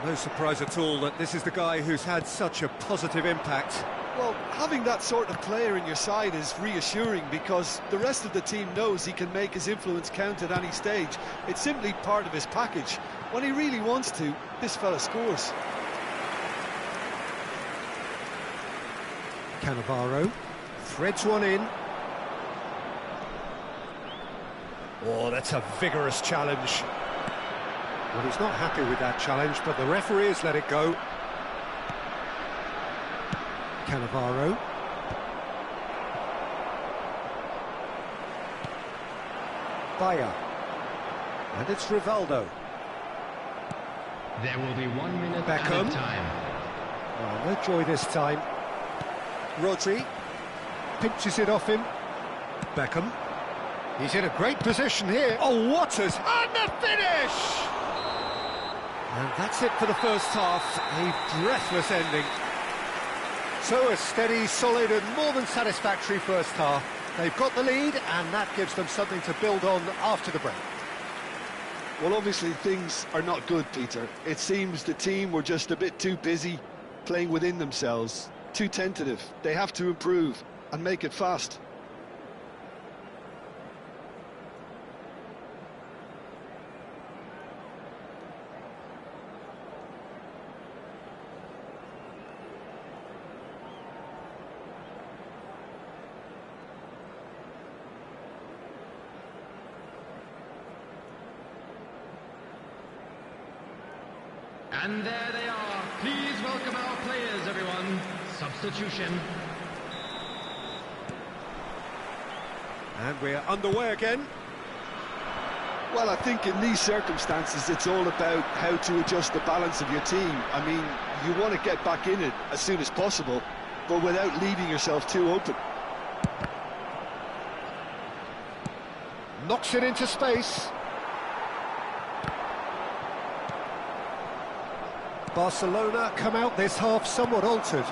No surprise at all that this is the guy who's had such a positive impact. Well, having that sort of player in your side is reassuring because the rest of the team knows he can make his influence count at any stage. It's simply part of his package. When he really wants to, this fella scores. Cannavaro threads one in. Oh, that's a vigorous challenge. Well, he's not happy with that challenge, but the referee has let it go. Cannavaro. Bayer. And it's Rivaldo. There will be 1 minute Beckham. added time. Oh, no joy this time. Rodri pinches it off him. Beckham. He's in a great position here. Oh, what and the finish! And that's it for the first half. A breathless ending. So a steady, solid and more than satisfactory first half. They've got the lead and that gives them something to build on after the break. Well, obviously things are not good, Peter. It seems the team were just a bit too busy playing within themselves. Too tentative. They have to improve and make it fast. And there they are. Please welcome our players, everyone. Substitution. And we're underway again. Well, I think in these circumstances, it's all about how to adjust the balance of your team. I mean, you want to get back in it as soon as possible, but without leaving yourself too open. Knocks it into space. Barcelona come out this half somewhat altered.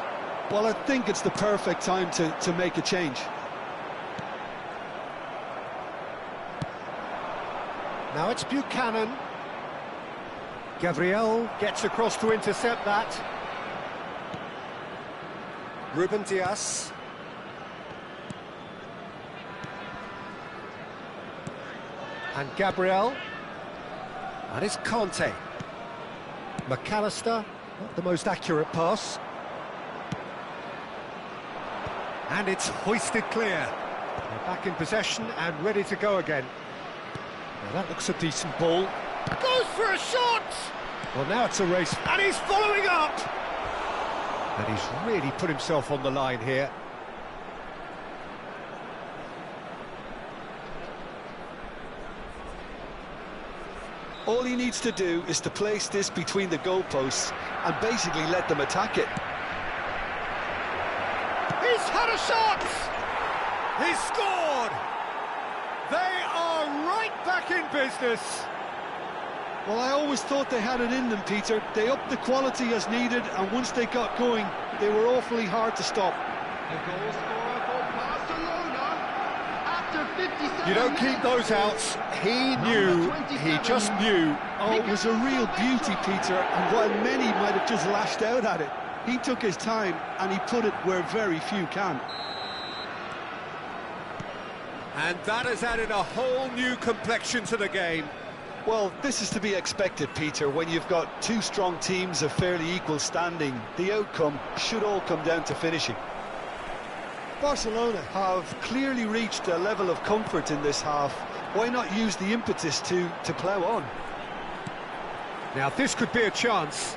Well, I think it's the perfect time to make a change. Now it's Buchanan. Gabriel gets across to intercept that. Ruben Dias. And Gabriel. And it's Conte. McAllister, not the most accurate pass. And it's hoisted clear. They're back in possession and ready to go again. Now that looks a decent ball. Goes for a shot! Well, now it's a race, and he's following up! And he's really put himself on the line here. All he needs to do is to place this between the goalposts and basically let them attack it. He's had a shot! He's scored! They are right back in business. Well, I always thought they had it in them, Peter. They upped the quality as needed, and once they got going, they were awfully hard to stop. The goal scorer for Barcelona after 57 You don't keep those outs. He knew, he just knew. Oh, it was a real beauty, Peter, and while many might have just lashed out at it, he took his time and he put it where very few can. And that has added a whole new complexion to the game. Well, this is to be expected, Peter, when you've got two strong teams of fairly equal standing. The outcome should all come down to finishing. Barcelona have clearly reached a level of comfort in this half. Why not use the impetus to plough on? Now this could be a chance.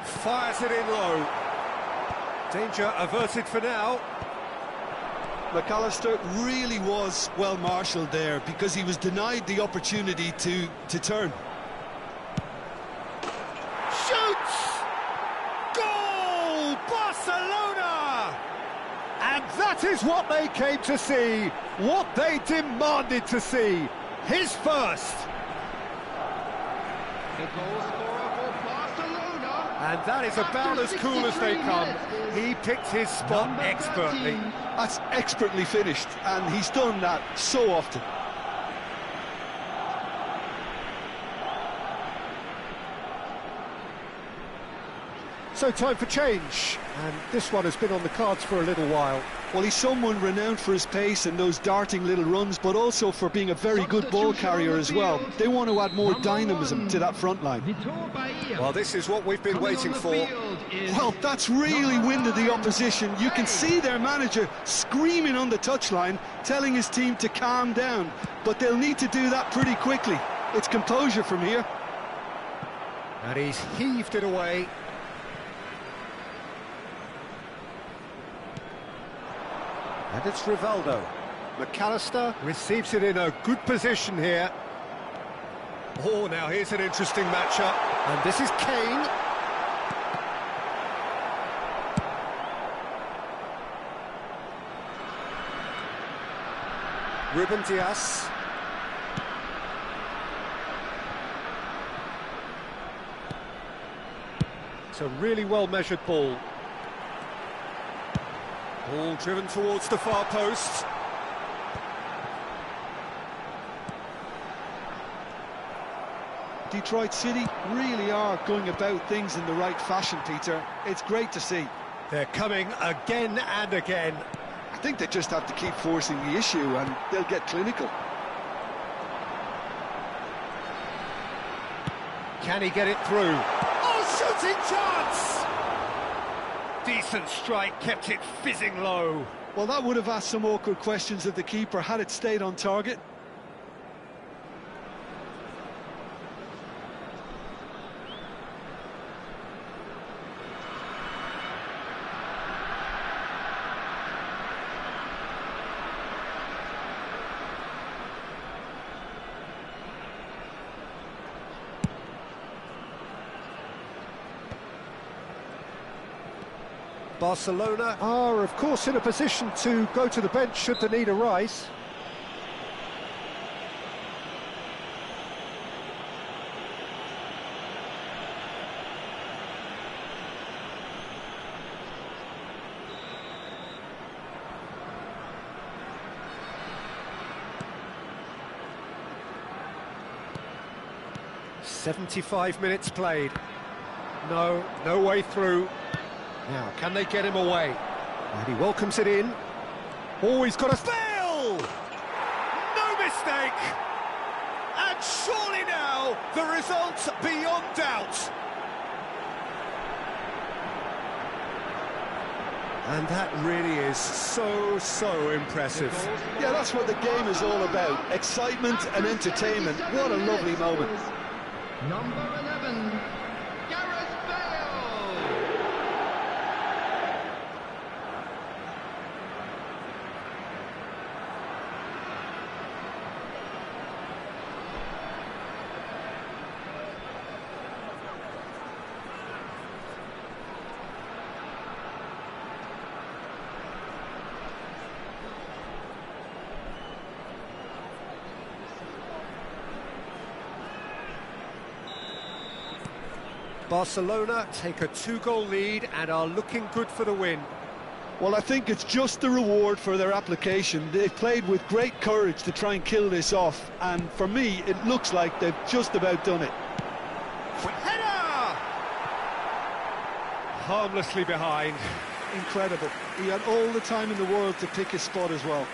Fires it in low. Danger averted for now. McAllister really was well marshalled there because he was denied the opportunity to turn. Shoots! Goal! Barcelona! And that is what they came to see, what they demanded to see. His first. The goal scorer for Barcelona. And that is about as cool as they come. He picked his spot Number expertly. 13. That's expertly finished, and he's done that so often. So time for change, and this one has been on the cards for a little while. Well, he's someone renowned for his pace and those darting little runs, but also for being a very good ball carrier as well. They want to add more dynamism to that front line. Vitor Bahia. Well, this is what we've been Coming waiting on the for. field is Well, that's really winded the opposition. You can see their manager screaming on the touchline, telling his team to calm down, but they'll need to do that pretty quickly. It's composure from here. And he's heaved it away. And it's Rivaldo. McAllister receives it in a good position here. Oh, now here's an interesting matchup. And this is Kane. Ruben Dias. It's a really well-measured ball. Ball driven towards the far post. Detroit City really are going about things in the right fashion, Peter. It's great to see. They're coming again and again. I think they just have to keep forcing the issue and they'll get clinical. Can he get it through? Oh, shooting chance! Decent strike, kept it fizzing low. Well, that would have asked some awkward questions of the keeper had it stayed on target. Barcelona are, of course, in a position to go to the bench should the need arise. "75 minutes played. No way through. Now, can they get him away? And he welcomes it in. Oh, he's got a spill! No mistake! And surely now, the result beyond doubt. And that really is so impressive. Yeah, that's what the game is all about. Excitement and entertainment. What a lovely moment. Number 11, Gareth Bale. Barcelona take a 2-goal lead and are looking good for the win. Well, I think it's just the reward for their application. They've played with great courage to try and kill this off, and for me, it looks like they've just about done it. Header! Harmlessly behind. Incredible. He had all the time in the world to pick his spot as well.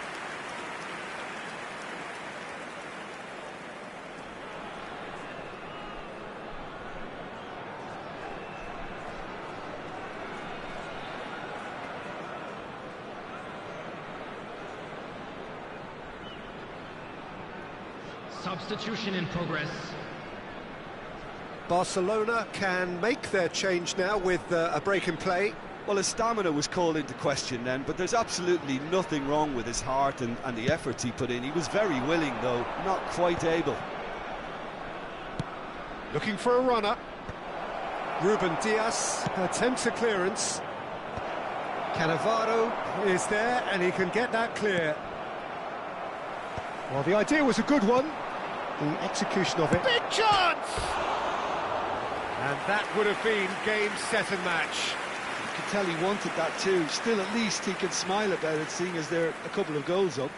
Substitution in progress. Barcelona can make their change now with a break in play. Well, his stamina was called into question then, but there's absolutely nothing wrong with his heart and the efforts he put in. He was very willing, though, not quite able. Looking for a runner. Ruben Diaz attempts a clearance. Cannavaro is there, and he can get that clear. Well, the idea was a good one. The execution of it. Big chance! And that would have been game, set and match. You could tell he wanted that too. Still, at least he can smile about it, seeing as they're a couple of goals up.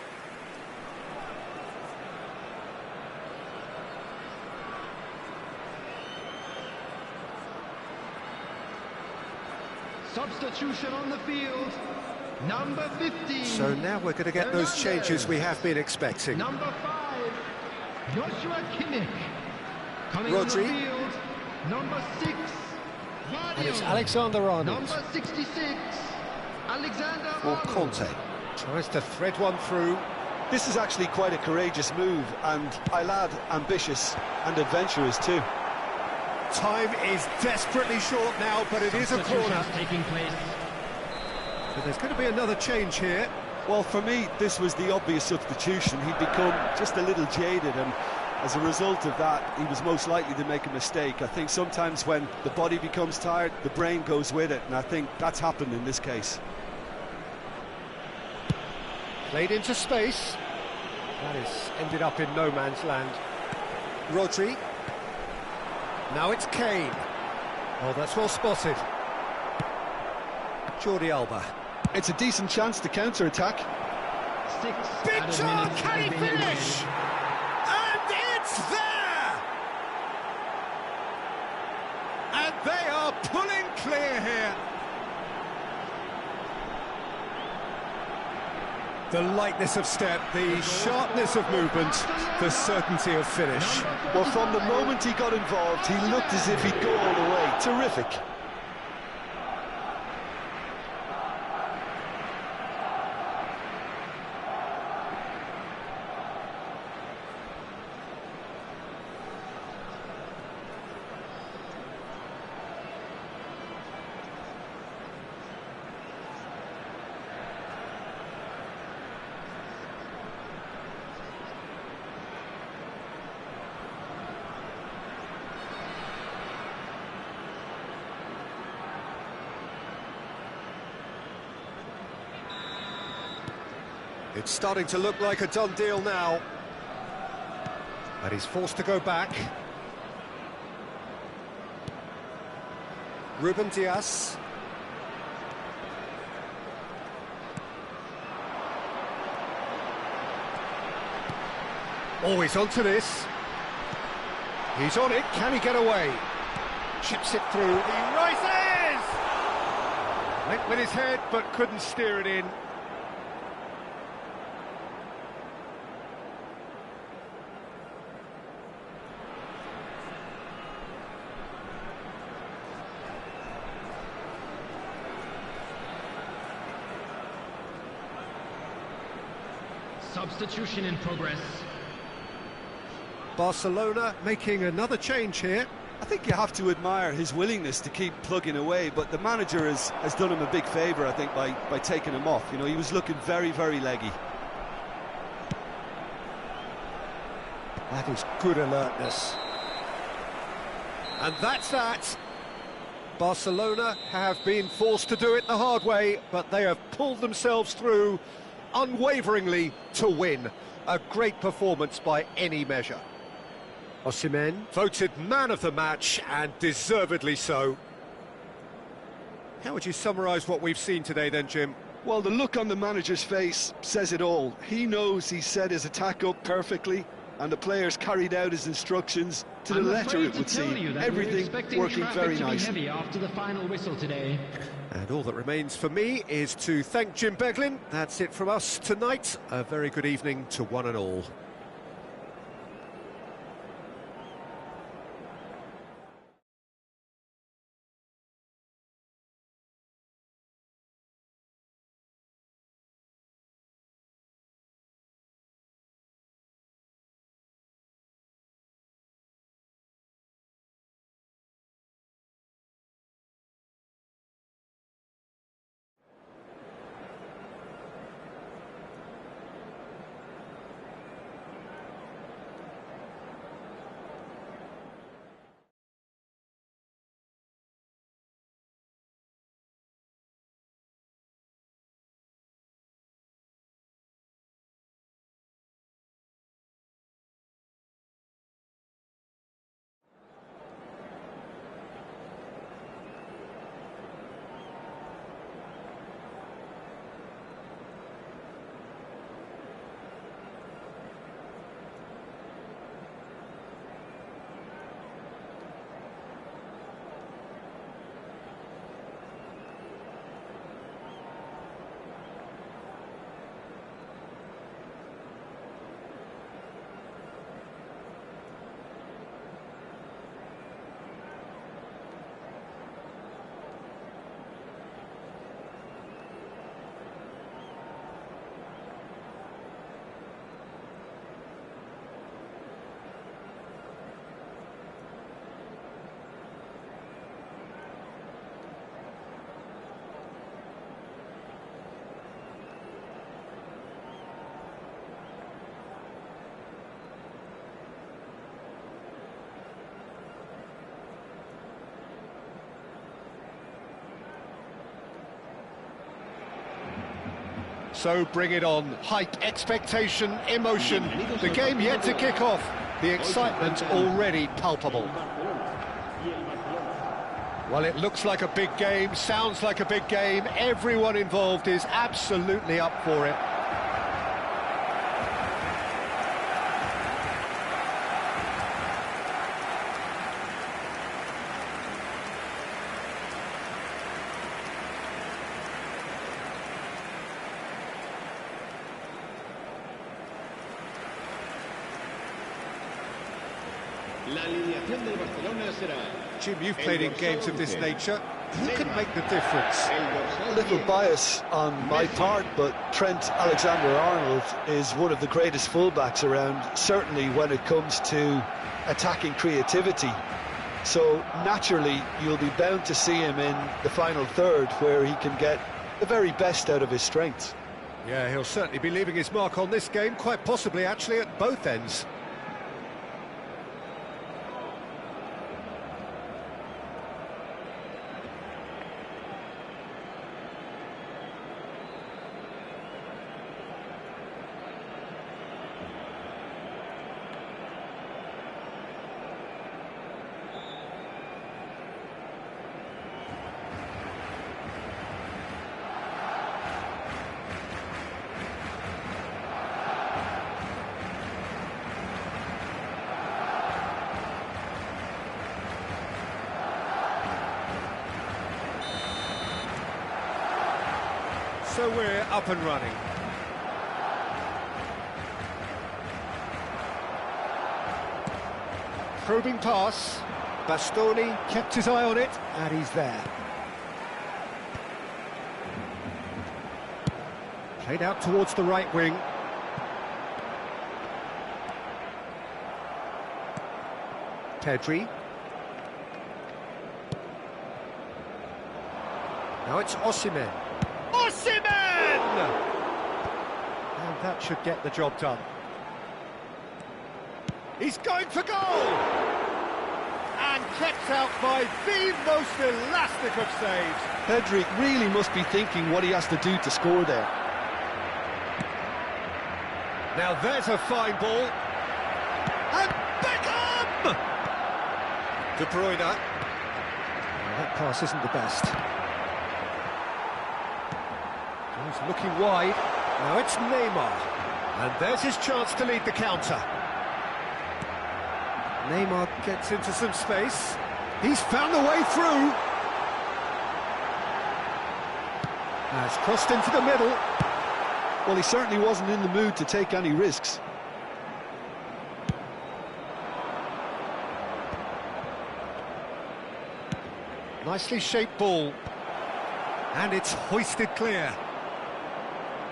Substitution on the field. Number 15. So now we're going to get those changes we have been expecting. Number 5, Joshua Kimmich. Coming Rodri. on the field. Number 6, And it's Alexander-Arnold. Number 66, Alexander Or Arnold. Conte. Tries to thread one through. This is actually quite a courageous move, and I'll add ambitious and adventurous too. Time is desperately short now, but it is a corner. Substitutions taking place. So there's going to be another change here. Well, for me, this was the obvious substitution. He'd become just a little jaded, and as a result of that, he was most likely to make a mistake. I think sometimes when the body becomes tired, the brain goes with it, and I think that's happened in this case. Played into space. That is ended up in no man's land. Rodri. Now it's Kane. Oh, that's well spotted. Jordi Alba. It's a decent chance to counter-attack. 6 Big added chance! minutes Can he have been finish? eliminated. And it's there! And they are pulling clear here. The lightness of step, the sharpness of movement, the certainty of finish. Well, from the moment he got involved, he looked as if he'd go all the way. Terrific. It's starting to look like a done deal now. And he's forced to go back. Ruben Diaz. Oh, he's onto this. He's on it. Can he get away? Chips it through. He rises! Went with his head, but couldn't steer it in. Substitution in progress. Barcelona making another change here. I think you have to admire his willingness to keep plugging away, but the manager has done him a big favour, I think, by taking him off. You know, he was looking very, very leggy. That is good alertness. And that's that. Barcelona have been forced to do it the hard way, but they have pulled themselves through unwaveringly to win. A great performance by any measure. Osimhen voted man of the match, and deservedly so. How would you summarise what we've seen today then, Jim? Well, the look on the manager's face says it all. He knows he set his attack up perfectly, and the players carried out his instructions to the letter, it would seem. Everything working very nicely. Heavy after the final whistle today. And all that remains for me is to thank Jim Beglin. That's it from us tonight. A very good evening to one and all. So bring it on. Hype, expectation, emotion. The game yet to kick off. The excitement already palpable. Well, it looks like a big game, sounds like a big game. Everyone involved is absolutely up for it. La alineación del Barcelona será... Jim, you've played in games of this nature. Who can make the difference? A little bias on my part, but Trent Alexander-Arnold is one of the greatest fullbacks around, certainly when it comes to attacking creativity. So naturally, you'll be bound to see him in the final third, where he can get the very best out of his strengths. Yeah, he'll certainly be leaving his mark on this game, quite possibly actually at both ends. So we're up and running. Probing pass. Bastoni kept his eye on it, and he's there. Played out towards the right wing. Pedri. Now it's Osimhen. Osimhen! And that should get the job done. He's going for goal! And kept out by the most elastic of saves. Pedri really must be thinking what he has to do to score there. Now there's a fine ball. And Beckham! De Bruyne. Well, that pass isn't the best. He's looking wide. Now it's Neymar. And there's his chance to lead the counter. Neymar gets into some space. He's found a way through. Has crossed into the middle. Well, he certainly wasn't in the mood to take any risks. Nicely shaped ball. And it's hoisted clear.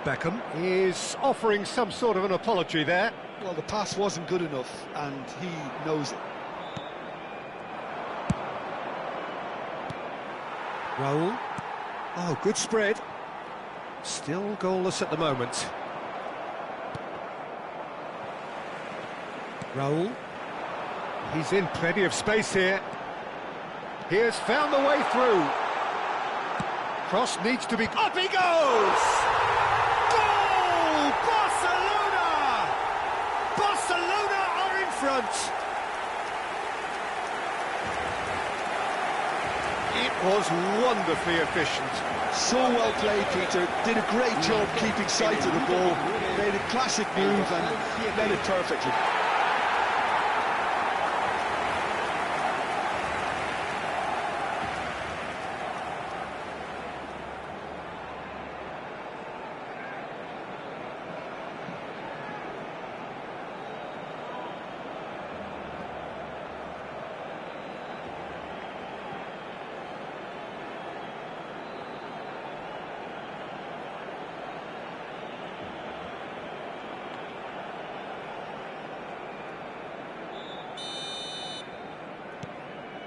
Beckham is offering some sort of an apology there. Well, the pass wasn't good enough, and he knows it. Raul. Oh, good spread. Still goalless at the moment. Raul. He's in plenty of space here. He has found the way through. Cross needs to be... Up he goes! Goal! Barcelona! Barcelona are in front. It was wonderfully efficient. So well played, Peter. Did a great job keeping sight of the ball. Made a classic move and led it perfectly.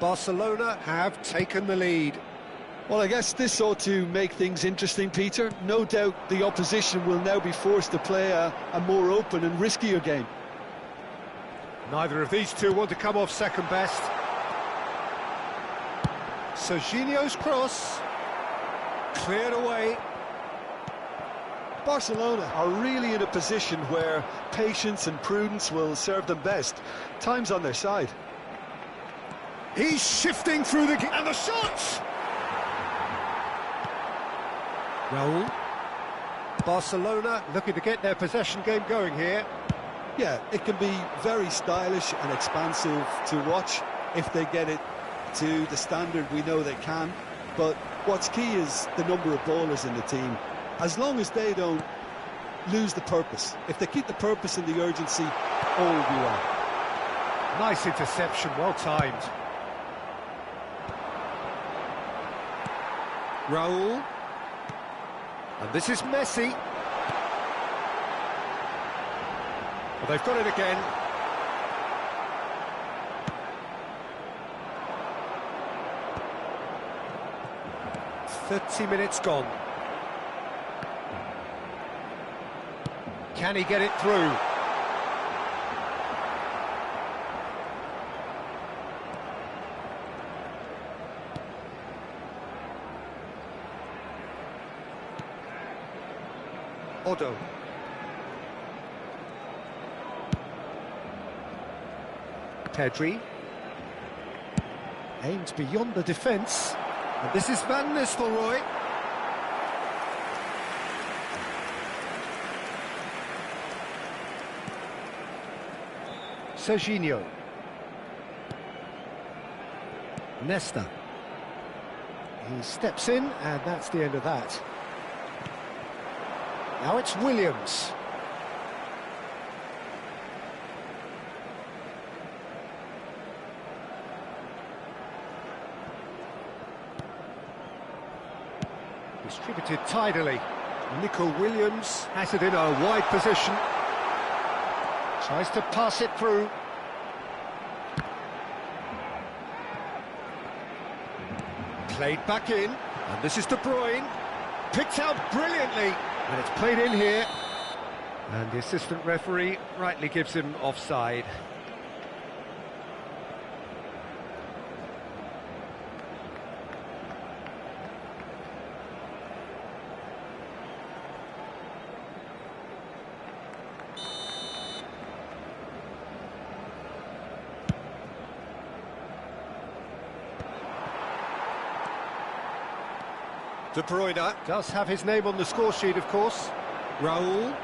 Barcelona have taken the lead. Well, I guess this ought to make things interesting, Peter. No doubt the opposition will now be forced to play a more open and riskier game. Neither of these two want to come off second best. Serginho's cross. Cleared away. Barcelona are really in a position where patience and prudence will serve them best. Time's on their side. He's shifting through the... And the shot! Raul. Barcelona looking to get their possession game going here. Yeah, it can be very stylish and expansive to watch if they get it to the standard we know they can. But what's key is the number of ballers in the team. As long as they don't lose the purpose. If they keep the purpose and the urgency, all will be well. Nice interception, well timed. Raul. And this is Messi. Well, they've got it again. "30 minutes gone. Can he get it through? Odo. Pedri. Aimed beyond the defence. And this is Van Nistelrooy. Serginho. Nesta. He steps in, and that's the end of that. Now it's Williams. Distributed tidily. Nico Williams has it in a wide position. Tries to pass it through. Played back in, and this is De Bruyne. Picked out brilliantly, and it's played in here. And the assistant referee rightly gives him offside. De Bruyne does have his name on the score sheet, of course. Raul.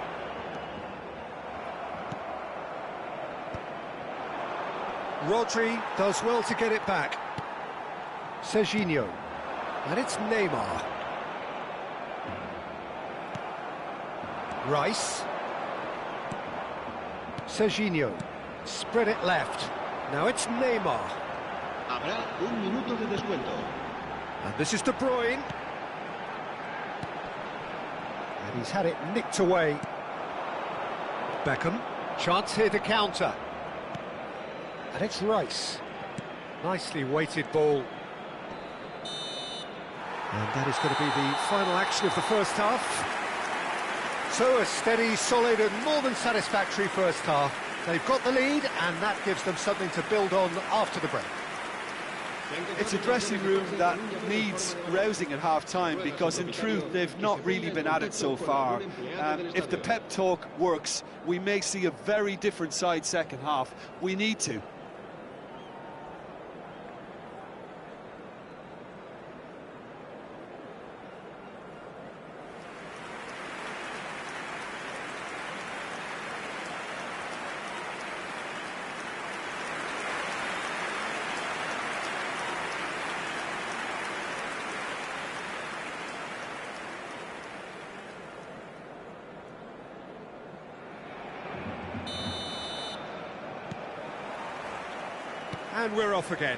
Rodri does well to get it back. Serginho. And it's Neymar. Rice. Serginho. Spread it left. Now it's Neymar. Habrá un minuto de descuento. And this is De Bruyne. And he's had it nicked away. Beckham. Chance here to counter. And it's Rice. Nicely weighted ball. And that is going to be the final action of the first half. So a steady, solid and more than satisfactory first half. They've got the lead and that gives them something to build on after the break. It's a dressing room that needs rousing at half-time because in truth they've not really been at it so far. If the pep talk works, we may see a very different side second half. We need to. And we're off again.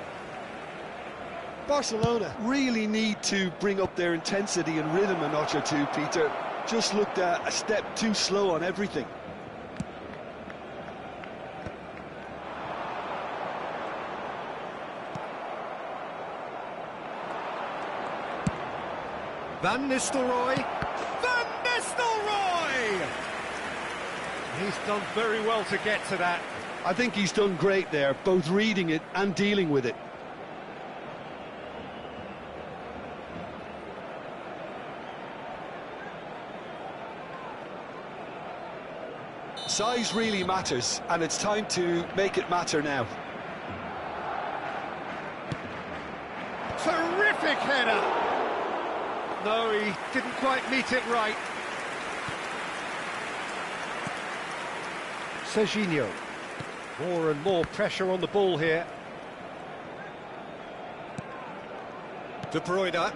Barcelona really need to bring up their intensity and rhythm a notch or two, Peter. Just looked a step too slow on everything. Van Nistelrooy. Van Nistelrooy! He's done very well to get to that. I think he's done great there, both reading it and dealing with it. Size really matters, and it's time to make it matter now. Terrific header! No, he didn't quite meet it right. Serginho. More and more pressure on the ball here. De Bruyne.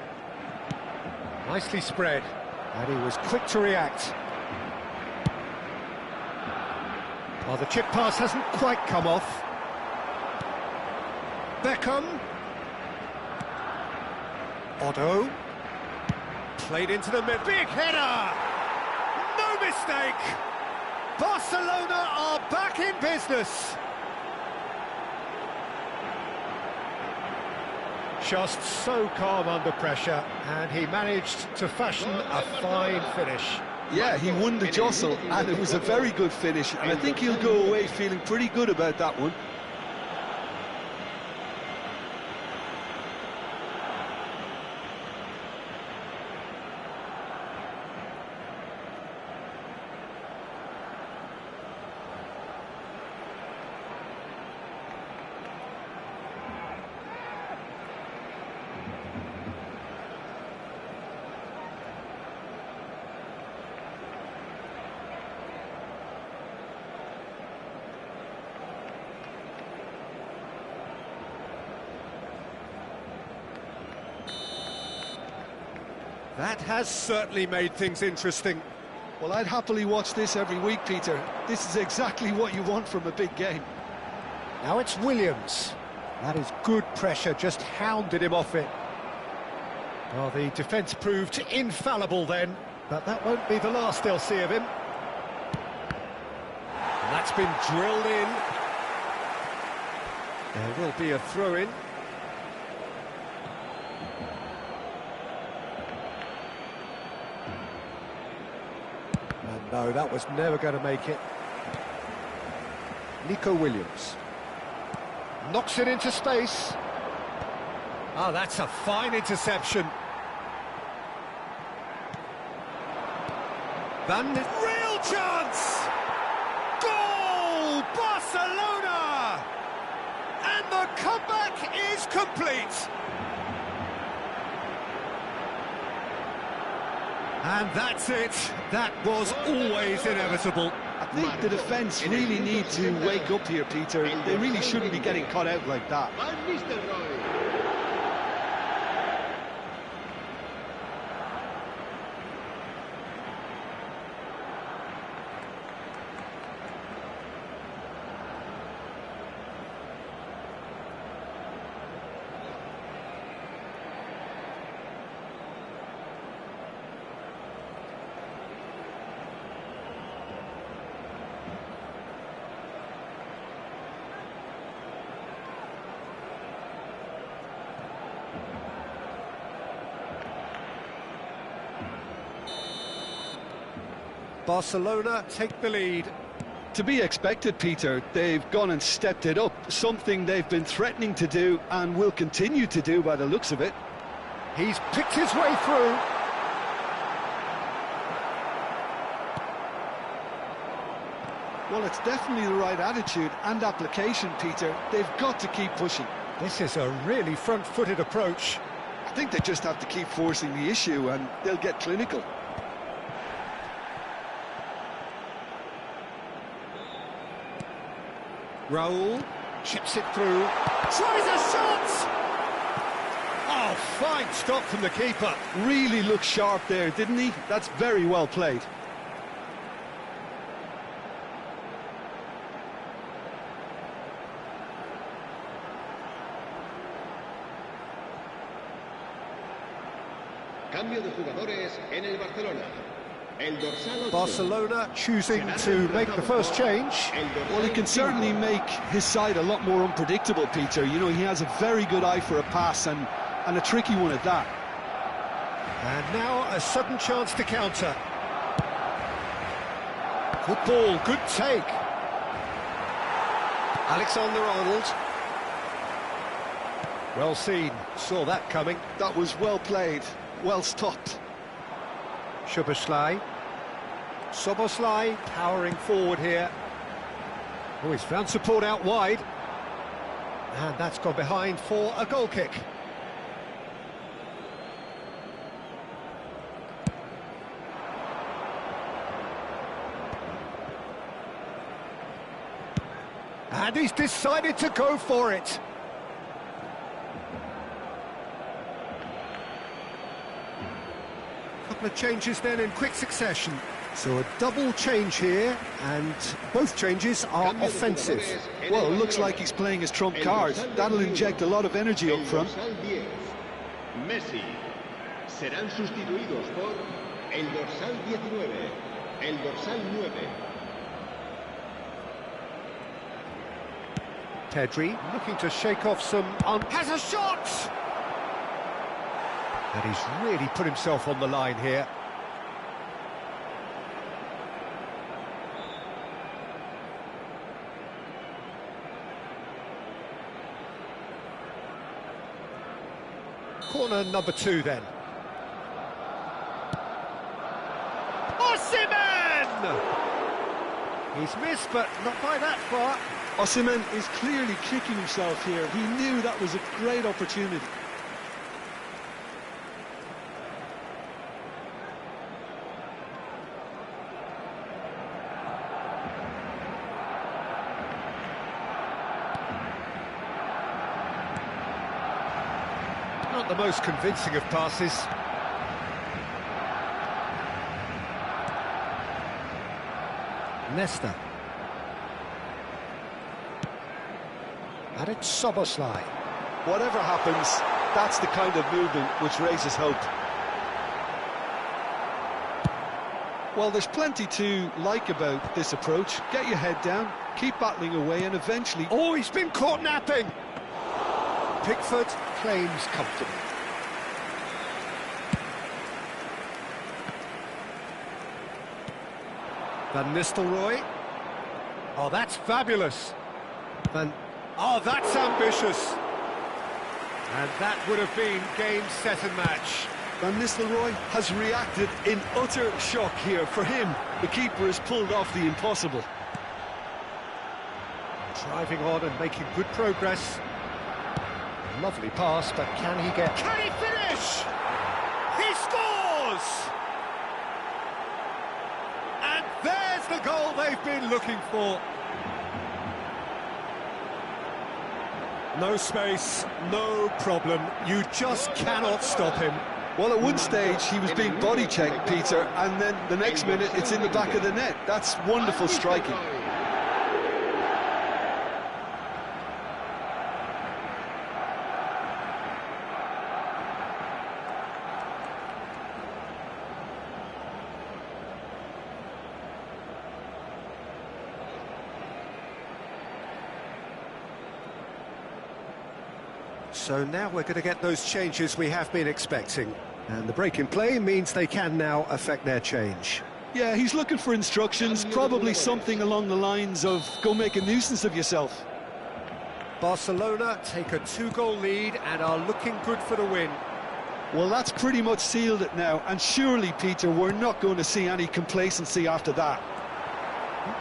Nicely spread. And he was quick to react. Oh, the chip pass hasn't quite come off. Beckham. Otto. Played into the mid. Big header! No mistake! Barcelona are back in business. Just so calm under pressure, and he managed to fashion a fine finish. Yeah, he won the jostle, and it was a very good finish, and I think he'll go away feeling pretty good about that one. That has certainly made things interesting. Well, I'd happily watch this every week, Peter. This is exactly what you want from a big game. Now it's Williams. That is good pressure, just hounded him off it. Well, the defence proved infallible then, but that won't be the last they'll see of him. And that's been drilled in. There will be a throw-in. And no, that was never going to make it. Nico Williams. Knocks it into space. Oh, that's a fine interception. Real chance! Goal! Barcelona! And the comeback is complete. And that's it. That was always inevitable. I think the defence really need to wake up here, Peter. They really shouldn't be getting caught out like that. Barcelona take the lead. To be expected, Peter. They've gone and stepped it up, something they've been threatening to do and will continue to do by the looks of it. He's picked his way through. Well, it's definitely the right attitude and application, Peter. They've got to keep pushing. This is a really front-footed approach. I think they just have to keep forcing the issue and they'll get clinical. Raul chips it through, tries a shot! Oh, fine stop from the keeper. Really looked sharp there, didn't he? That's very well played. Cambio de jugadores en el Barcelona. Barcelona choosing to make the first change. Well, he can certainly make his side a lot more unpredictable, Peter. You know, he has a very good eye for a pass and a tricky one at that. And now a sudden chance to counter. Good ball, good take. Alexander-Arnold. Well seen, saw that coming. That was well played, well stopped. Soboslai powering forward here. Oh, he's found support out wide. And that's gone behind for a goal kick. And he's decided to go for it. Couple of changes then in quick succession. So a double change here, and both changes are offensive. Well, it looks like he's playing his trump card. That'll inject a lot of energy up front. Messi. Serán sustituidos por el dorsal 19, el dorsal 9. Pedri looking to shake off some... has a shot! And he's really put himself on the line here. Corner number 2 then. Osimhen! He's missed, but not by that far. Osimhen is clearly kicking himself here. He knew that was a great opportunity. Not the most convincing of passes. Nesta. And it's Soboslai. Whatever happens, that's the kind of movement which raises hope. Well, there's plenty to like about this approach. Get your head down, keep battling away, and eventually... Oh, he's been caught napping! Pickford claims comfortable. Van Nistelrooy. Oh, that's fabulous. Oh, that's ambitious. And that would have been game, set and match. Van Nistelrooy has reacted in utter shock here. For him, the keeper has pulled off the impossible. Driving on and making good progress. Lovely pass, but can he finish? He scores! And there's the goal they've been looking for. No space, no problem. You just cannot stop him. Well, at one stage, he was being body-checked, Peter, and then the next minute, it's in the back of the net. That's wonderful striking. So now we're going to get those changes we have been expecting. And the break in play means they can now affect their change. Yeah, he's looking for instructions, probably something along the lines of, go make a nuisance of yourself. Barcelona take a 2-goal lead and are looking good for the win. Well, that's pretty much sealed it now, and surely, Peter, we're not going to see any complacency after that.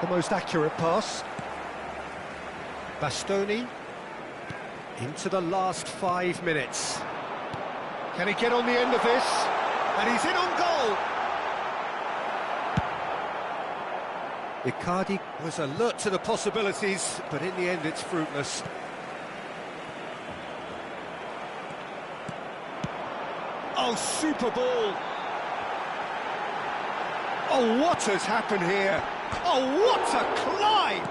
The most accurate pass. Bastoni. Into the last 5 minutes. Can he get on the end of this? And he's in on goal! Icardi was alert to the possibilities, but in the end it's fruitless. Oh, super ball! Oh, what has happened here? Oh, what a climb!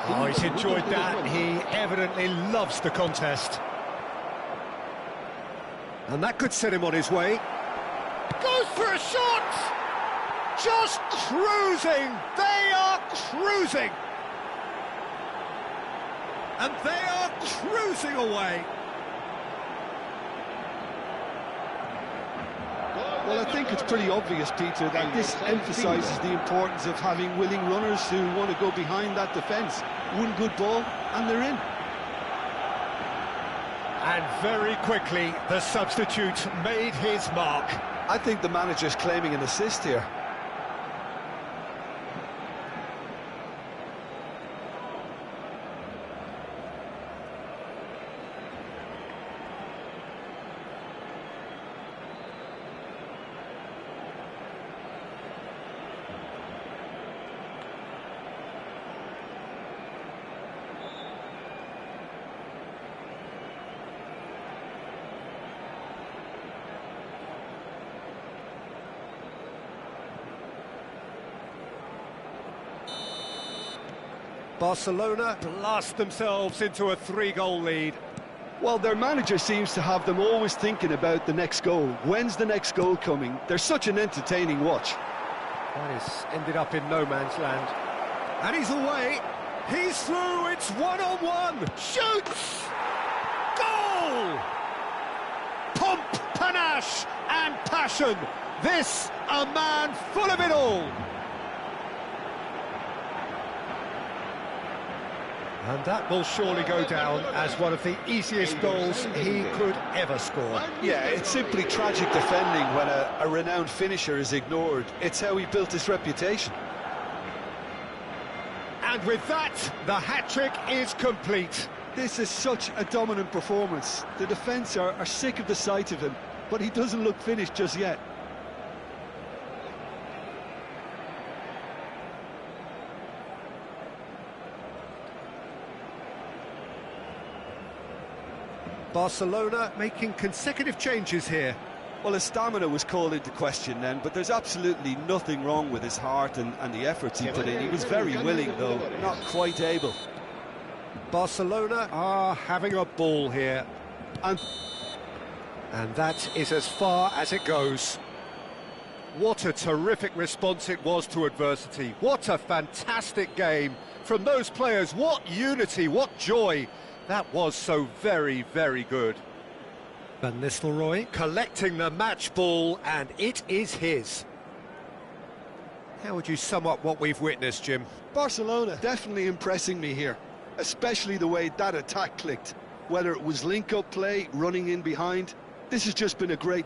Oh, he's enjoyed that. He evidently loves the contest. And that could set him on his way. Goes for a shot! Just cruising! They are cruising! And they are cruising away! Well, I think it's pretty obvious, Peter, that this emphasises the importance of having willing runners who want to go behind that defence. One good ball, and they're in. And very quickly, the substitute made his mark. I think the manager's claiming an assist here. Barcelona blast themselves into a 3-goal lead. Well, their manager seems to have them always thinking about the next goal. When's the next goal coming? They're such an entertaining watch. That has ended up in no man's land. And he's away. He's through. It's one-on-one. Shoots! Goal! Pomp, panache and passion. This, a man full of it all. And that will surely go down as one of the easiest goals he could ever score. Yeah, it's simply tragic defending when a renowned finisher is ignored. It's how he built his reputation. And with that, the hat-trick is complete. This is such a dominant performance. The defence are sick of the sight of him, but he doesn't look finished just yet. Barcelona making consecutive changes here. Well, his stamina was called into question then, but there's absolutely nothing wrong with his heart and the efforts he put in. He was very willing, though, not quite able. Barcelona are having a ball here. And that is as far as it goes. What a terrific response it was to adversity. What a fantastic game from those players. What unity, what joy. That was so very, very good. Van Nistelrooy collecting the match ball, and it is his. How would you sum up what we've witnessed, Jim? Barcelona definitely impressing me here, especially the way that attack clicked. Whether it was link-up play, running in behind, this has just been a great